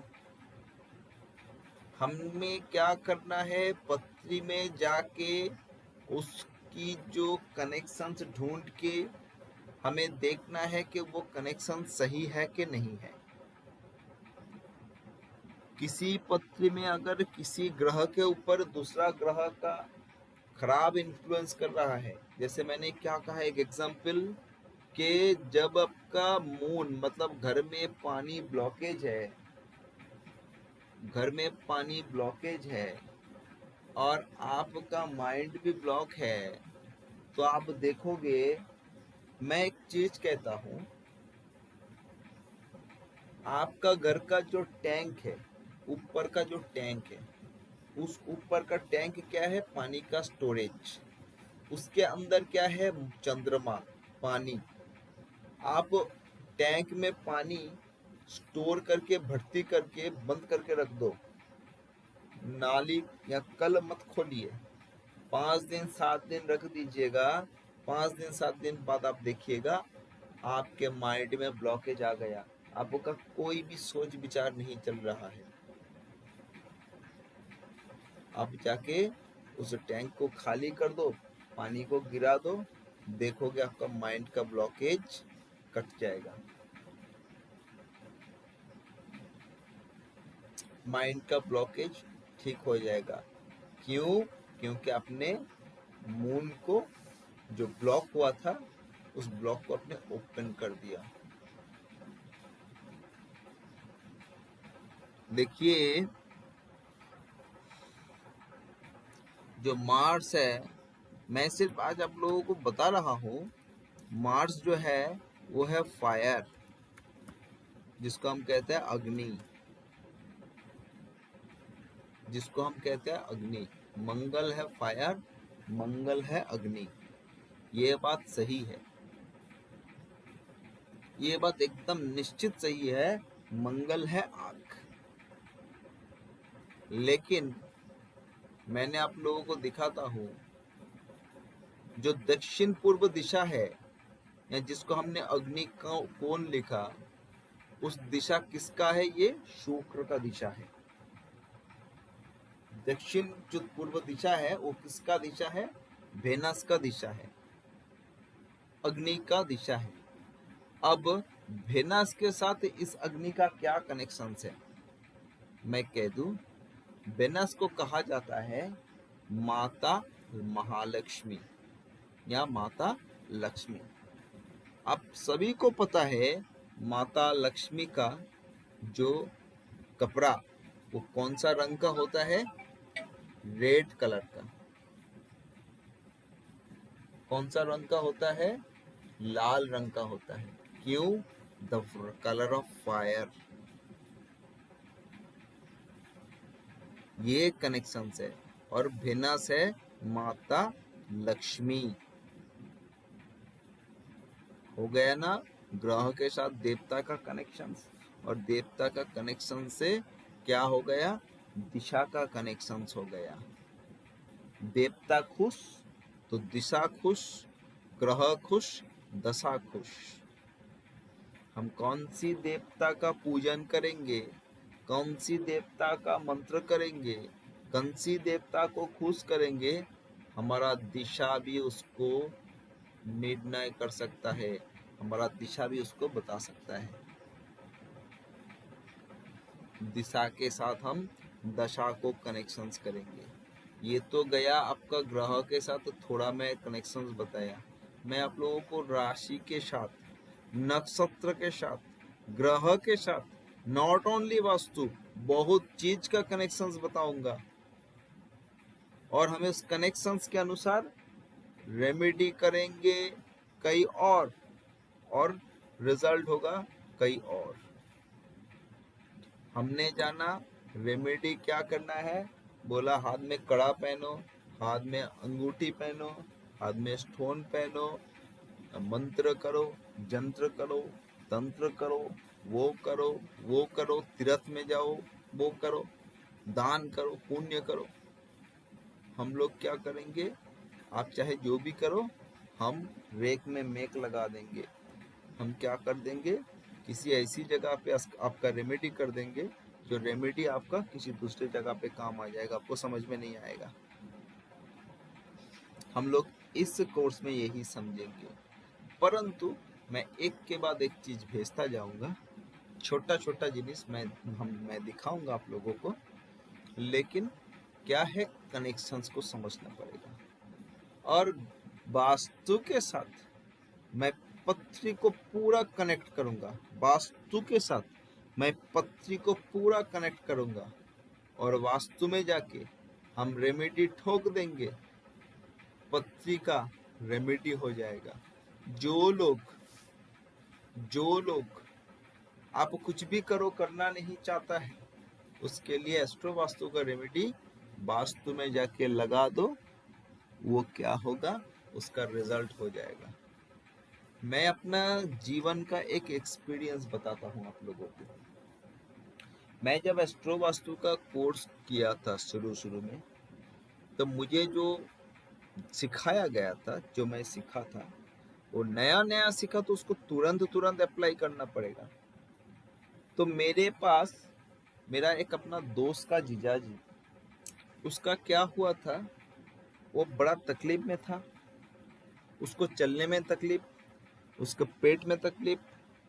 A: हमें क्या करना है? पत्री में जाके उसकी जो कनेक्शंस ढूंढ के हमें देखना है कि वो कनेक्शन सही है कि नहीं है। किसी पत्री में अगर किसी ग्रह के ऊपर दूसरा ग्रह का खराब इन्फ्लुएंस कर रहा है, जैसे मैंने क्या कहा, एक एग्जांपल कि जब आपका मून मतलब घर में पानी ब्लॉकेज है और आपका माइंड भी ब्लॉक है, तो आप देखोगे। मैं एक चीज कहता हूं, आपका घर का जो टैंक है, ऊपर का जो टैंक है, उस ऊपर का टैंक क्या है? पानी का स्टोरेज। उसके अंदर क्या है? चंद्रमा, पानी। आप टैंक में पानी स्टोर करके, भर्ती करके, बंद करके रख दो। नाली या कल मत खोलिए। 5 दिन 7 दिन रख दीजिएगा। 5 दिन 7 दिन बाद आप देखिएगा, आपके माइंड में ब्लॉकेज आ गया। आपका कोई भी सोच विचार नहीं चल रहा है। आप जाके उस टैंक को खाली कर दो, पानी को गिरा दो, देखोगे आपका माइंड का ब्लॉकेज कट जाएगा। माइंड का ब्लॉकेज ठीक हो जाएगा। क्यों? क्योंकि आपने मून को जो ब्लॉक हुआ था, उस ब्लॉक को आपने ओपन कर दिया। देखिए, जो मार्स है, मैं सिर्फ आज आप लोगों को बता रहा हूं, मार्स जो है वो है फायर, जिसको हम कहते हैं अग्नि, मंगल है फायर, मंगल है अग्नि। ये बात सही है, ये बात एकदम निश्चित सही है। मंगल है आग। लेकिन मैंने आप लोगों को दिखाता हूं, जो दक्षिण पूर्व दिशा है, या जिसको हमने अग्नि का कोण लिखा, उस दिशा किसका है? ये शुक्र का दिशा है। दक्षिण जो पूर्व दिशा है वो किसका दिशा है? वेनस का दिशा है, अग्नि का दिशा है। अब वेनस के साथ इस अग्नि का क्या कनेक्शन है? मैं कह दूं, वेनस को कहा जाता है माता महालक्ष्मी या माता लक्ष्मी। आप सभी को पता है माता लक्ष्मी का जो कपड़ा वो कौन सा रंग का होता है? रेड कलर का। कौन सा रंग का होता है? लाल रंग का होता है। क्यों? The colour of fire. ये कनेक्शन है। और वेनस है माता लक्ष्मी। हो गया ना, ग्रह के साथ देवता का कनेक्शन, और देवता का कनेक्शन से क्या हो गया, दिशा का कनेक्शन हो गया। देवता खुश तो दिशा खुश, ग्रह खुश, दशा खुश। हम कौन सी देवता का पूजन करेंगे, कौन सी देवता का मंत्र करेंगे, कौन सी देवता को खुश करेंगे, हमारा दिशा भी उसको निर्णय कर सकता है, हमारा दिशा भी उसको बता सकता है। दिशा के साथ हम दशा को कनेक्शंस करेंगे। ये तो गया आपका ग्रह के साथ, थोड़ा मैं कनेक्शंस बताया। मैं आप लोगों को राशि के साथ, नक्षत्र के साथ, ग्रह के साथ, नॉट ओनली वास्तु, बहुत चीज का कनेक्शंस बताऊंगा, और हमें उस कनेक्शंस के अनुसार रेमेडी करेंगे कई और रिजल्ट होगा कई और। हमने जाना रेमेडी क्या करना है, बोला हाथ में कड़ा पहनो, हाथ में अंगूठी पहनो, हाथ में स्टोन पहनो, मंत्र करो, जंत्र करो, तंत्र करो, वो करो, तीर्थ में जाओ, वो करो, दान करो, पुण्य करो। हम लोग क्या करेंगे, आप चाहे जो भी करो, हम रेक में मेक लगा देंगे। हम क्या कर देंगे, किसी ऐसी जगह पे आपका रेमेडी कर देंगे, जो रेमेडी आपका किसी दूसरे जगह पे काम आ जाएगा, आपको समझ में नहीं आएगा। हम लोग इस कोर्स में यही समझेंगे, परंतु मैं एक के बाद एक चीज भेजता जाऊंगा, छोटा छोटा जिनिस मैं दिखाऊंगा आप लोगों को, लेकिन क्या है, कनेक्शंस को समझना पड़ेगा। और वास्तु के साथ मैं पृथ्वी को पूरा कनेक्ट करूंगा, वास्तु के साथ मैं पृथ्वी को पूरा कनेक्ट करूंगा, और वास्तु में जाके हम रेमेडी ठोक देंगे, पृथ्वी का रेमेडी हो जाएगा। जो लोग आप कुछ भी करो करना नहीं चाहता है, उसके लिए एस्ट्रो वास्तु का रेमेडी वास्तु में जाके लगा दो, वो क्या होगा, उसका रिजल्ट हो जाएगा। मैं अपना जीवन का एक एक्सपीरियंस बताता हूँ आप लोगों को। मैं जब एस्ट्रो वास्तु का कोर्स किया था शुरू में, तो मुझे जो सिखाया गया था, जो मैं सीखा था, वो नया सीखा, तो उसको तुरंत अप्लाई करना पड़ेगा। तो मेरे पास मेरा एक अपना दोस्त का जीजाजी, उसका क्या हुआ था, वो बड़ा तकलीफ में था, उसको चलने में तकलीफ, उसका पेट में तकलीफ,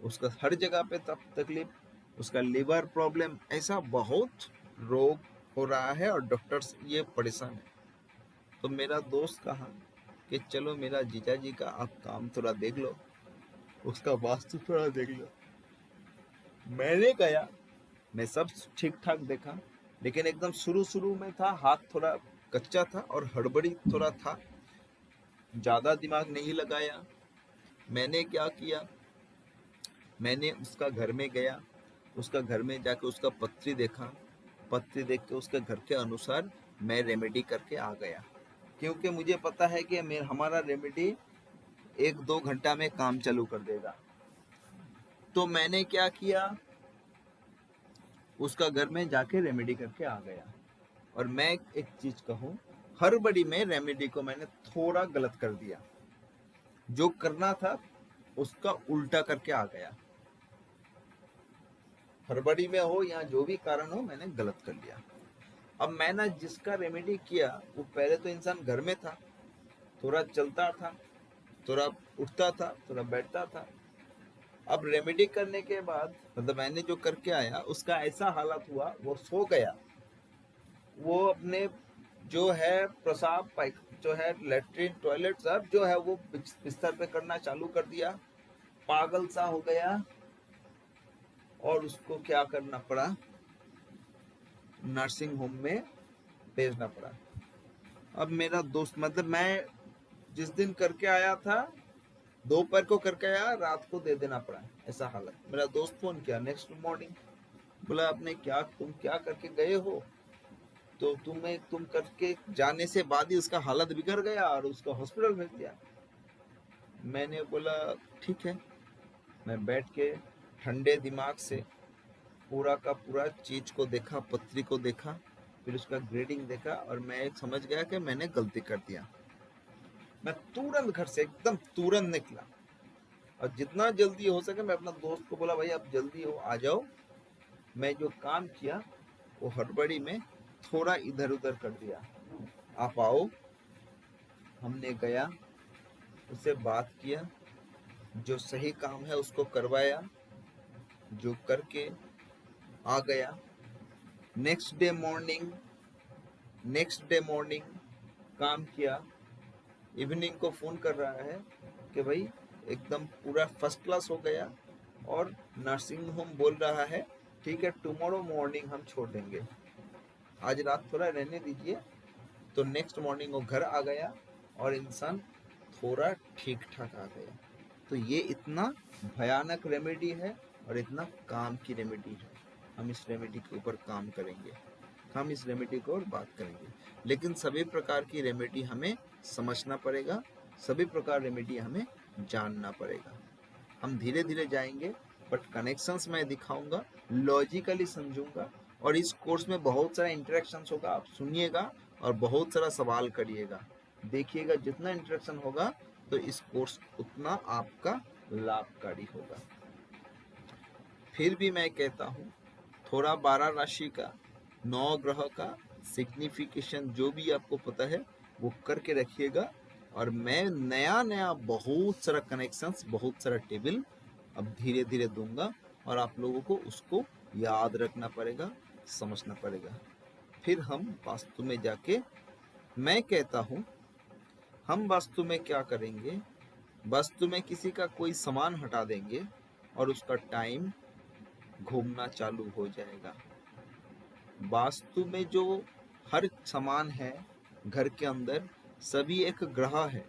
A: उसका हर जगह पे तकलीफ, उसका लिवर प्रॉब्लम, ऐसा बहुत रोग हो रहा है, और डॉक्टर्स ये परेशान है। तो मेरा दोस्त कहा कि चलो मेरा जीजा जी का आप काम थोड़ा देख लो, उसका वास्तु थोड़ा देख लो। मैंने गया, मैं सब ठीक ठाक देखा, लेकिन एकदम शुरू में था, हाथ थोड़ा कच्चा था और हड़बड़ी थोड़ा था, ज्यादा दिमाग नहीं लगाया। मैंने क्या किया, मैंने उसका घर में गया, उसका घर में जाके उसका पत्री देखा, पत्री देख के उसके घर के अनुसार मैं रेमेडी करके आ गया, क्योंकि मुझे पता है कि हमारा रेमेडी 1-2 घंटा में काम चालू कर देगा। तो मैंने क्या किया, उसका घर में जाके रेमेडी करके आ गया। और मैं एक चीज कहूँ, हड़बड़ी में रेमेडी को मैंने थोड़ा गलत कर दिया, जो करना था उसका उल्टा करके आ गया। हड़बड़ी में हो या जो भी कारण हो, मैंने गलत कर लिया। अब मैंने जिसका रेमेडी किया, वो पहले तो इंसान घर में था, थोड़ा चलता था, थोड़ा उठता था, थोड़ा बैठता था। अब रेमेडी करने के बाद, मतलब मैंने जो करके आया, उसका ऐसा हालत हुआ, वो सो गया, वो अपने जो है पेशाब जो है लेटरिन टॉयलेट सब जो है वो बिस्तर पे करना चालू कर दिया, पागल सा हो गया, और उसको क्या करना पड़ा, नर्सिंग होम में भेजना पड़ा। अब मेरा दोस्त, मतलब मैं जिस दिन करके आया था, दोपहर को करके आया, रात को दे देना पड़ा, ऐसा हालत। मेरा दोस्त फोन किया नेक्स्ट मॉर्निंग, बोला तुम क्या करके गए हो। तो तुम करके जाने से बाद ही उसका हालत बिगड़ गया और उसको हॉस्पिटल भेज दिया। मैंने बोला ठीक है। मैं बैठ के ठंडे दिमाग से पूरा का पूरा चीज को देखा, पत्री को देखा, फिर उसका ग्रेडिंग देखा और मैं समझ गया कि मैंने गलती कर दिया। मैं तुरंत घर से एकदम तुरंत निकला और जितना जल्दी हो सके मैं अपना दोस्त को बोला भाई आप जल्दी हो आ जाओ। मैं जो काम किया वो हड़बड़ी में थोड़ा इधर उधर कर दिया। आप आओ। हमने गया, उससे बात किया, जो सही काम है उसको करवाया, जो करके आ गया। नेक्स्ट डे मॉर्निंग काम किया। इवनिंग को फोन कर रहा है कि भाई एकदम पूरा फर्स्ट क्लास हो गया और नर्सिंग होम बोल रहा है ठीक है टुमारो मॉर्निंग हम छोड़ देंगे, आज रात थोड़ा रहने दीजिए। तो नेक्स्ट मॉर्निंग वो घर आ गया और इंसान थोड़ा ठीक ठाक आ गया। तो ये इतना भयानक रेमेडी है और इतना काम की रेमेडी है। हम इस रेमेडी के ऊपर काम करेंगे, हम इस रेमेडी को और बात करेंगे। लेकिन सभी प्रकार की रेमेडी हमें समझना पड़ेगा, सभी प्रकार रेमेडी हमें जानना पड़ेगा। हम धीरे धीरे जाएंगे बट कनेक्शंस मैं दिखाऊंगा, लॉजिकली समझूंगा। और इस कोर्स में बहुत सारा इंटरेक्शंस होगा, आप सुनिएगा और बहुत सारा सवाल करिएगा, देखिएगा। जितना इंटरेक्शन होगा तो इस कोर्स उतना आपका लाभकारी होगा। फिर भी मैं कहता हूँ थोड़ा 12 राशि का, 9 ग्रह का सिग्निफिकेशन जो भी आपको पता है वो करके रखिएगा। और मैं नया नया बहुत सारा कनेक्शंस, बहुत सारा टेबल अब धीरे धीरे दूंगा और आप लोगों को उसको याद रखना पड़ेगा, समझना पड़ेगा। फिर हम वास्तु में जाके, मैं कहता हूँ हम वास्तु में क्या करेंगे, वास्तु में किसी का कोई सामान हटा देंगे और उसका टाइम घूमना चालू हो जाएगा। वास्तु में जो हर सामान है घर के अंदर सभी एक ग्रह है।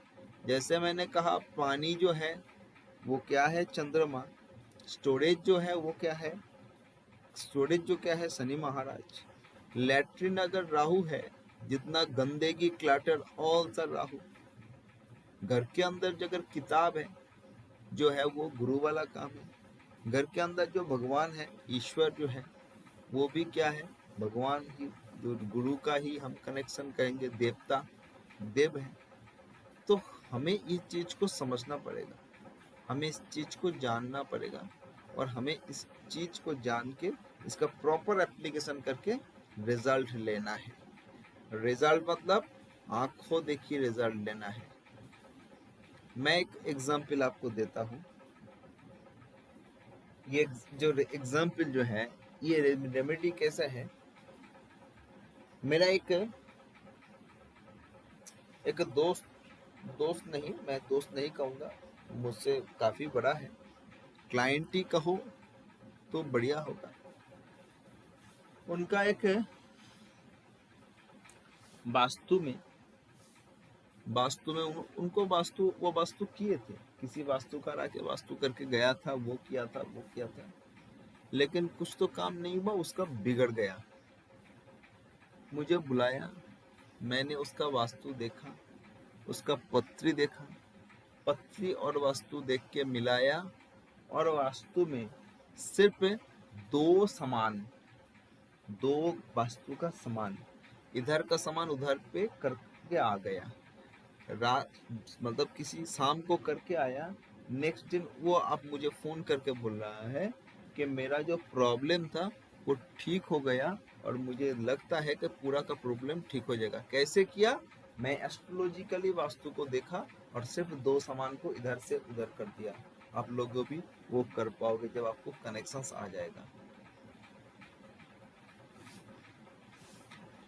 A: जैसे मैंने कहा पानी जो है वो क्या है, चंद्रमा। स्टोरेज जो है वो क्या है, स्टोरेज जो क्या है, शनि महाराज। लैट्रिन अगर राहु है, जितना गंदगी क्लटर ऑल सर राहु। घर के अंदर जो अगर किताब है जो है वो गुरु वाला काम है। घर के अंदर जो भगवान है, ईश्वर जो है वो भी क्या है, भगवान ही, जो गुरु का ही हम कनेक्शन कहेंगे, देवता देव है। तो हमें इस चीज को समझना पड़ेगा, हमें इस चीज को जानना पड़ेगा और हमें इस चीज को जान के इसका प्रॉपर एप्लीकेशन करके रिजल्ट लेना है। रिजल्ट मतलब आंखों देखिए रिजल्ट लेना है। मैं एक एग्जाम्पल आपको देता हूँ। ये जो एग्जाम्पल जो है, ये रेमेडी कैसा है। मेरा एक दोस्त नहीं, मैं दोस्त नहीं कहूँगा, मुझसे काफ़ी बड़ा है, क्लाइंट ही कहो तो बढ़िया होगा। उनका एक वास्तु में उनको वो वास्तु किए थे, किसी वास्तुकार आके वास्तु करके गया था, वो किया था, लेकिन कुछ तो काम नहीं हुआ, उसका बिगड़ गया। मुझे बुलाया, मैंने उसका वास्तु देखा, उसका पत्री देखा, पत्री और वास्तु देख के मिलाया और वास्तु में सिर्फ दो वास्तु का समान, इधर का समान उधर पे करके आ गया। रात मतलब किसी शाम को करके आया, नेक्स्ट दिन वो अब मुझे फोन करके बोल रहा है कि मेरा जो प्रॉब्लम था वो ठीक हो गया और मुझे लगता है कि पूरा का प्रॉब्लम ठीक हो जाएगा। कैसे किया, मैं एस्ट्रोलॉजिकली वास्तु को देखा और सिर्फ 2 सामान को इधर से उधर कर दिया। आप लोग भी वो कर पाओगे जब आपको कनेक्शंस आ जाएगा।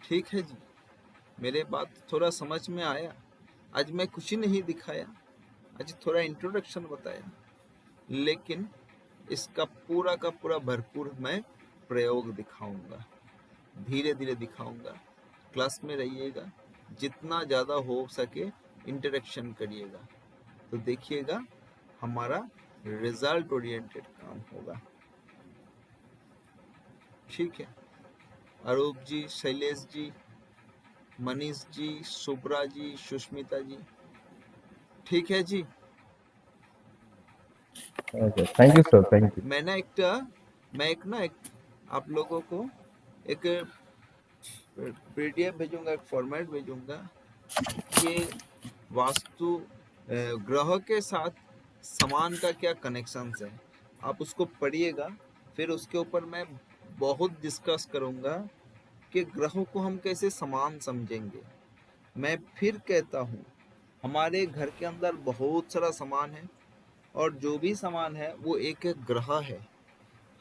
A: ठीक है जी, मेरे बात थोड़ा समझ में आया। आज मैं कुछ ही नहीं दिखाया, आज थोड़ा इंट्रोडक्शन बताया, लेकिन इसका पूरा का पूरा भरपूर मैं प्रयोग दिखाऊंगा, धीरे धीरे दिखाऊंगा। क्लास में रहिएगा, जितना ज़्यादा हो सके इंटरेक्शन करिएगा, तो देखिएगा हमारा रिजल्ट ओरिएंटेड काम होगा। ठीक है, अरूप जी, शैलेश जी, मनीष जी, शुभ्रा जी, सुष्मिता जी, ठीक है जी।
B: Okay. Thank you, sir. Thank you.
A: मैं एक आप लोगों को एक पीडीएफ भेजूंगा, एक फॉर्मेट भेजूंगा कि वास्तु ग्रह के साथ समान का क्या कनेक्शन है। आप उसको पढ़िएगा, फिर उसके ऊपर मैं बहुत डिस्कस करूंगा कि ग्रहों को हम कैसे समान समझेंगे। मैं फिर कहता हूँ, हमारे घर के अंदर बहुत सारा सामान है और जो भी सामान है वो एक एक ग्रह है।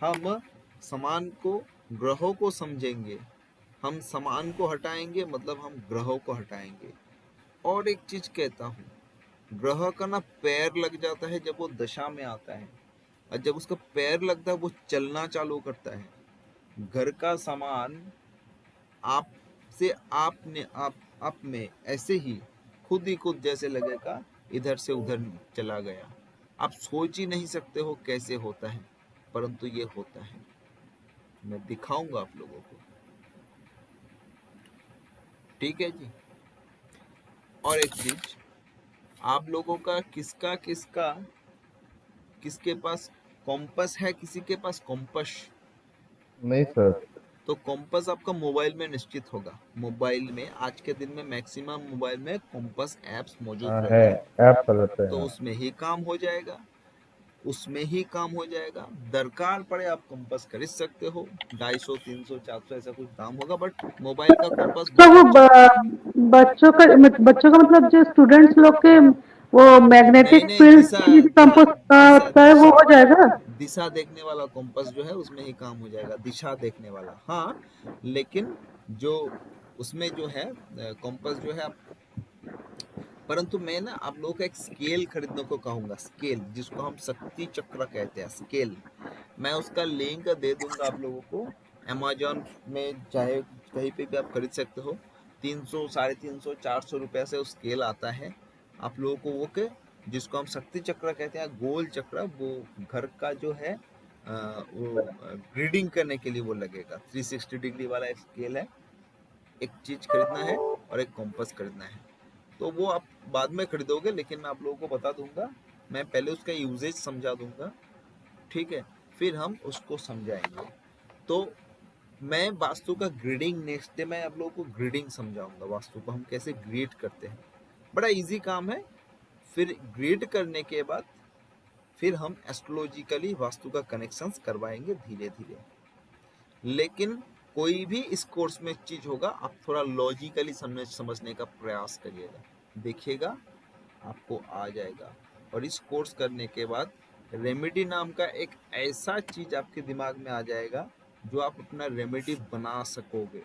A: हम सामान को, ग्रहों को समझेंगे, हम सामान को हटाएंगे मतलब हम ग्रहों को हटाएंगे। और एक चीज कहता हूँ, ग्रह का ना पैर लग जाता है जब वो दशा में आता है, और जब उसका पैर लगता है वो चलना चालू करता है। घर का सामान आप से आपने आप में ऐसे ही खुद जैसे लगेगा, इधर से उधर चला गया। आप सोच ही नहीं सकते हो कैसे होता है, परंतु ये होता है। मैं दिखाऊंगा आप लोगों को, ठीक है जी। और एक चीज, आप लोगों का किसके पास कॉम्पस है, किसी के पास कॉम्पस?
B: नहीं सर।
A: तो कॉम्पस आपका मोबाइल में निश्चित होगा। मोबाइल में आज के दिन में मैक्सिमम मोबाइल में कॉम्पस ऐप्स मौजूद
B: हाँ
A: रहता
B: है,
A: है,
B: ऐप पर रहते
A: तो
B: हैं।
A: उसमें ही काम हो जाएगा, उसमें ही काम हो जाएगा। दरकार पड़े आप कंपास खरीद सकते हो, 250, 300, 400 ऐसा कुछ दाम होगा, बट मोबाइल का कंपास
D: तो
A: बहुत
D: वो
A: अच्छा है।
D: बच्चों का मतलब जो स्टूडेंट्स लोग के वो
A: नहीं
D: मैग्नेटिक
A: नहीं,
D: फील्ड
A: दिशा
D: की
A: दिशा
D: कंपोज
A: दिशा
D: होता है वो
A: दिशा
D: हो जाएगा।
A: दिशा देखने वाला कंपास जो है उसमें ही काम हो जाएगा, दिशा देखने वाला। हाँ, लेकिन जो उसमें जो है कंपास जो है आप, परंतु मैं ना आप लोगों को एक स्केल खरीदने को कहूंगा, स्केल जिसको हम शक्ति चक्र कहते हैं, स्केल। मैं उसका लिंक दे दूंगा आप लोगों को, अमेजोन में चाहे कहीं पे भी आप खरीद सकते हो। 300, 350, 400 रुपये से वो स्केल आता है आप लोगों को, वो के जिसको हम शक्ति चक्र कहते हैं, गोल चक्र। वो घर का जो है वो ग्रीडिंग करने के लिए वो लगेगा। 360 डिग्री वाला एक स्केल है। एक चीज खरीदना है और एक कॉम्पस खरीदना है, तो वो आप बाद में खरीदोगे, लेकिन मैं आप लोगों को बता दूंगा। मैं पहले उसका यूजेज समझा दूंगा, ठीक है, फिर हम उसको समझाएंगे। तो मैं वास्तु का ग्रिडिंग नेक्स्ट डे मैं आप लोगों को ग्रिडिंग समझाऊंगा, वास्तु को हम कैसे ग्रिड करते हैं। बड़ा इजी काम है। फिर ग्रिड करने के बाद फिर हम एस्ट्रोलॉजिकली वास्तु का कनेक्शंस करवाएंगे धीरे धीरे। लेकिन कोई भी इस कोर्स में चीज होगा, आप थोड़ा लॉजिकली समझने का प्रयास करिएगा, देखिएगा आपको आ जाएगा। और इस कोर्स करने के बाद रेमेडी नाम का एक ऐसा चीज आपके दिमाग में आ जाएगा जो आप अपना रेमेडी बना सकोगे।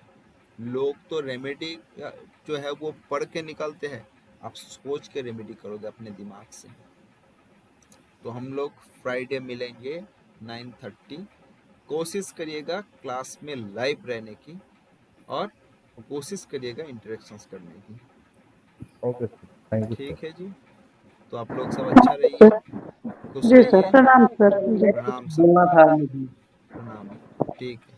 A: लोग तो रेमेडी जो है वो पढ़ के निकलते हैं, आप सोच के रेमेडी करोगे अपने दिमाग से। तो हम लोग फ्राइडे मिलेंगे 9:30। कोशिश करिएगा क्लास में लाइव रहने की, और कोशिश करिएगा इंटरेक्शंस करने की।
B: Okay sir, thank you sir.
A: ठीक है जी, तो आप लोग सब अच्छा रहिए, खुश
D: जी सर,
A: रहिए।
D: प्रणाम सर।
A: प्रणाम सब,
C: बोलना था मुझे।
A: प्रणाम, ठीक है।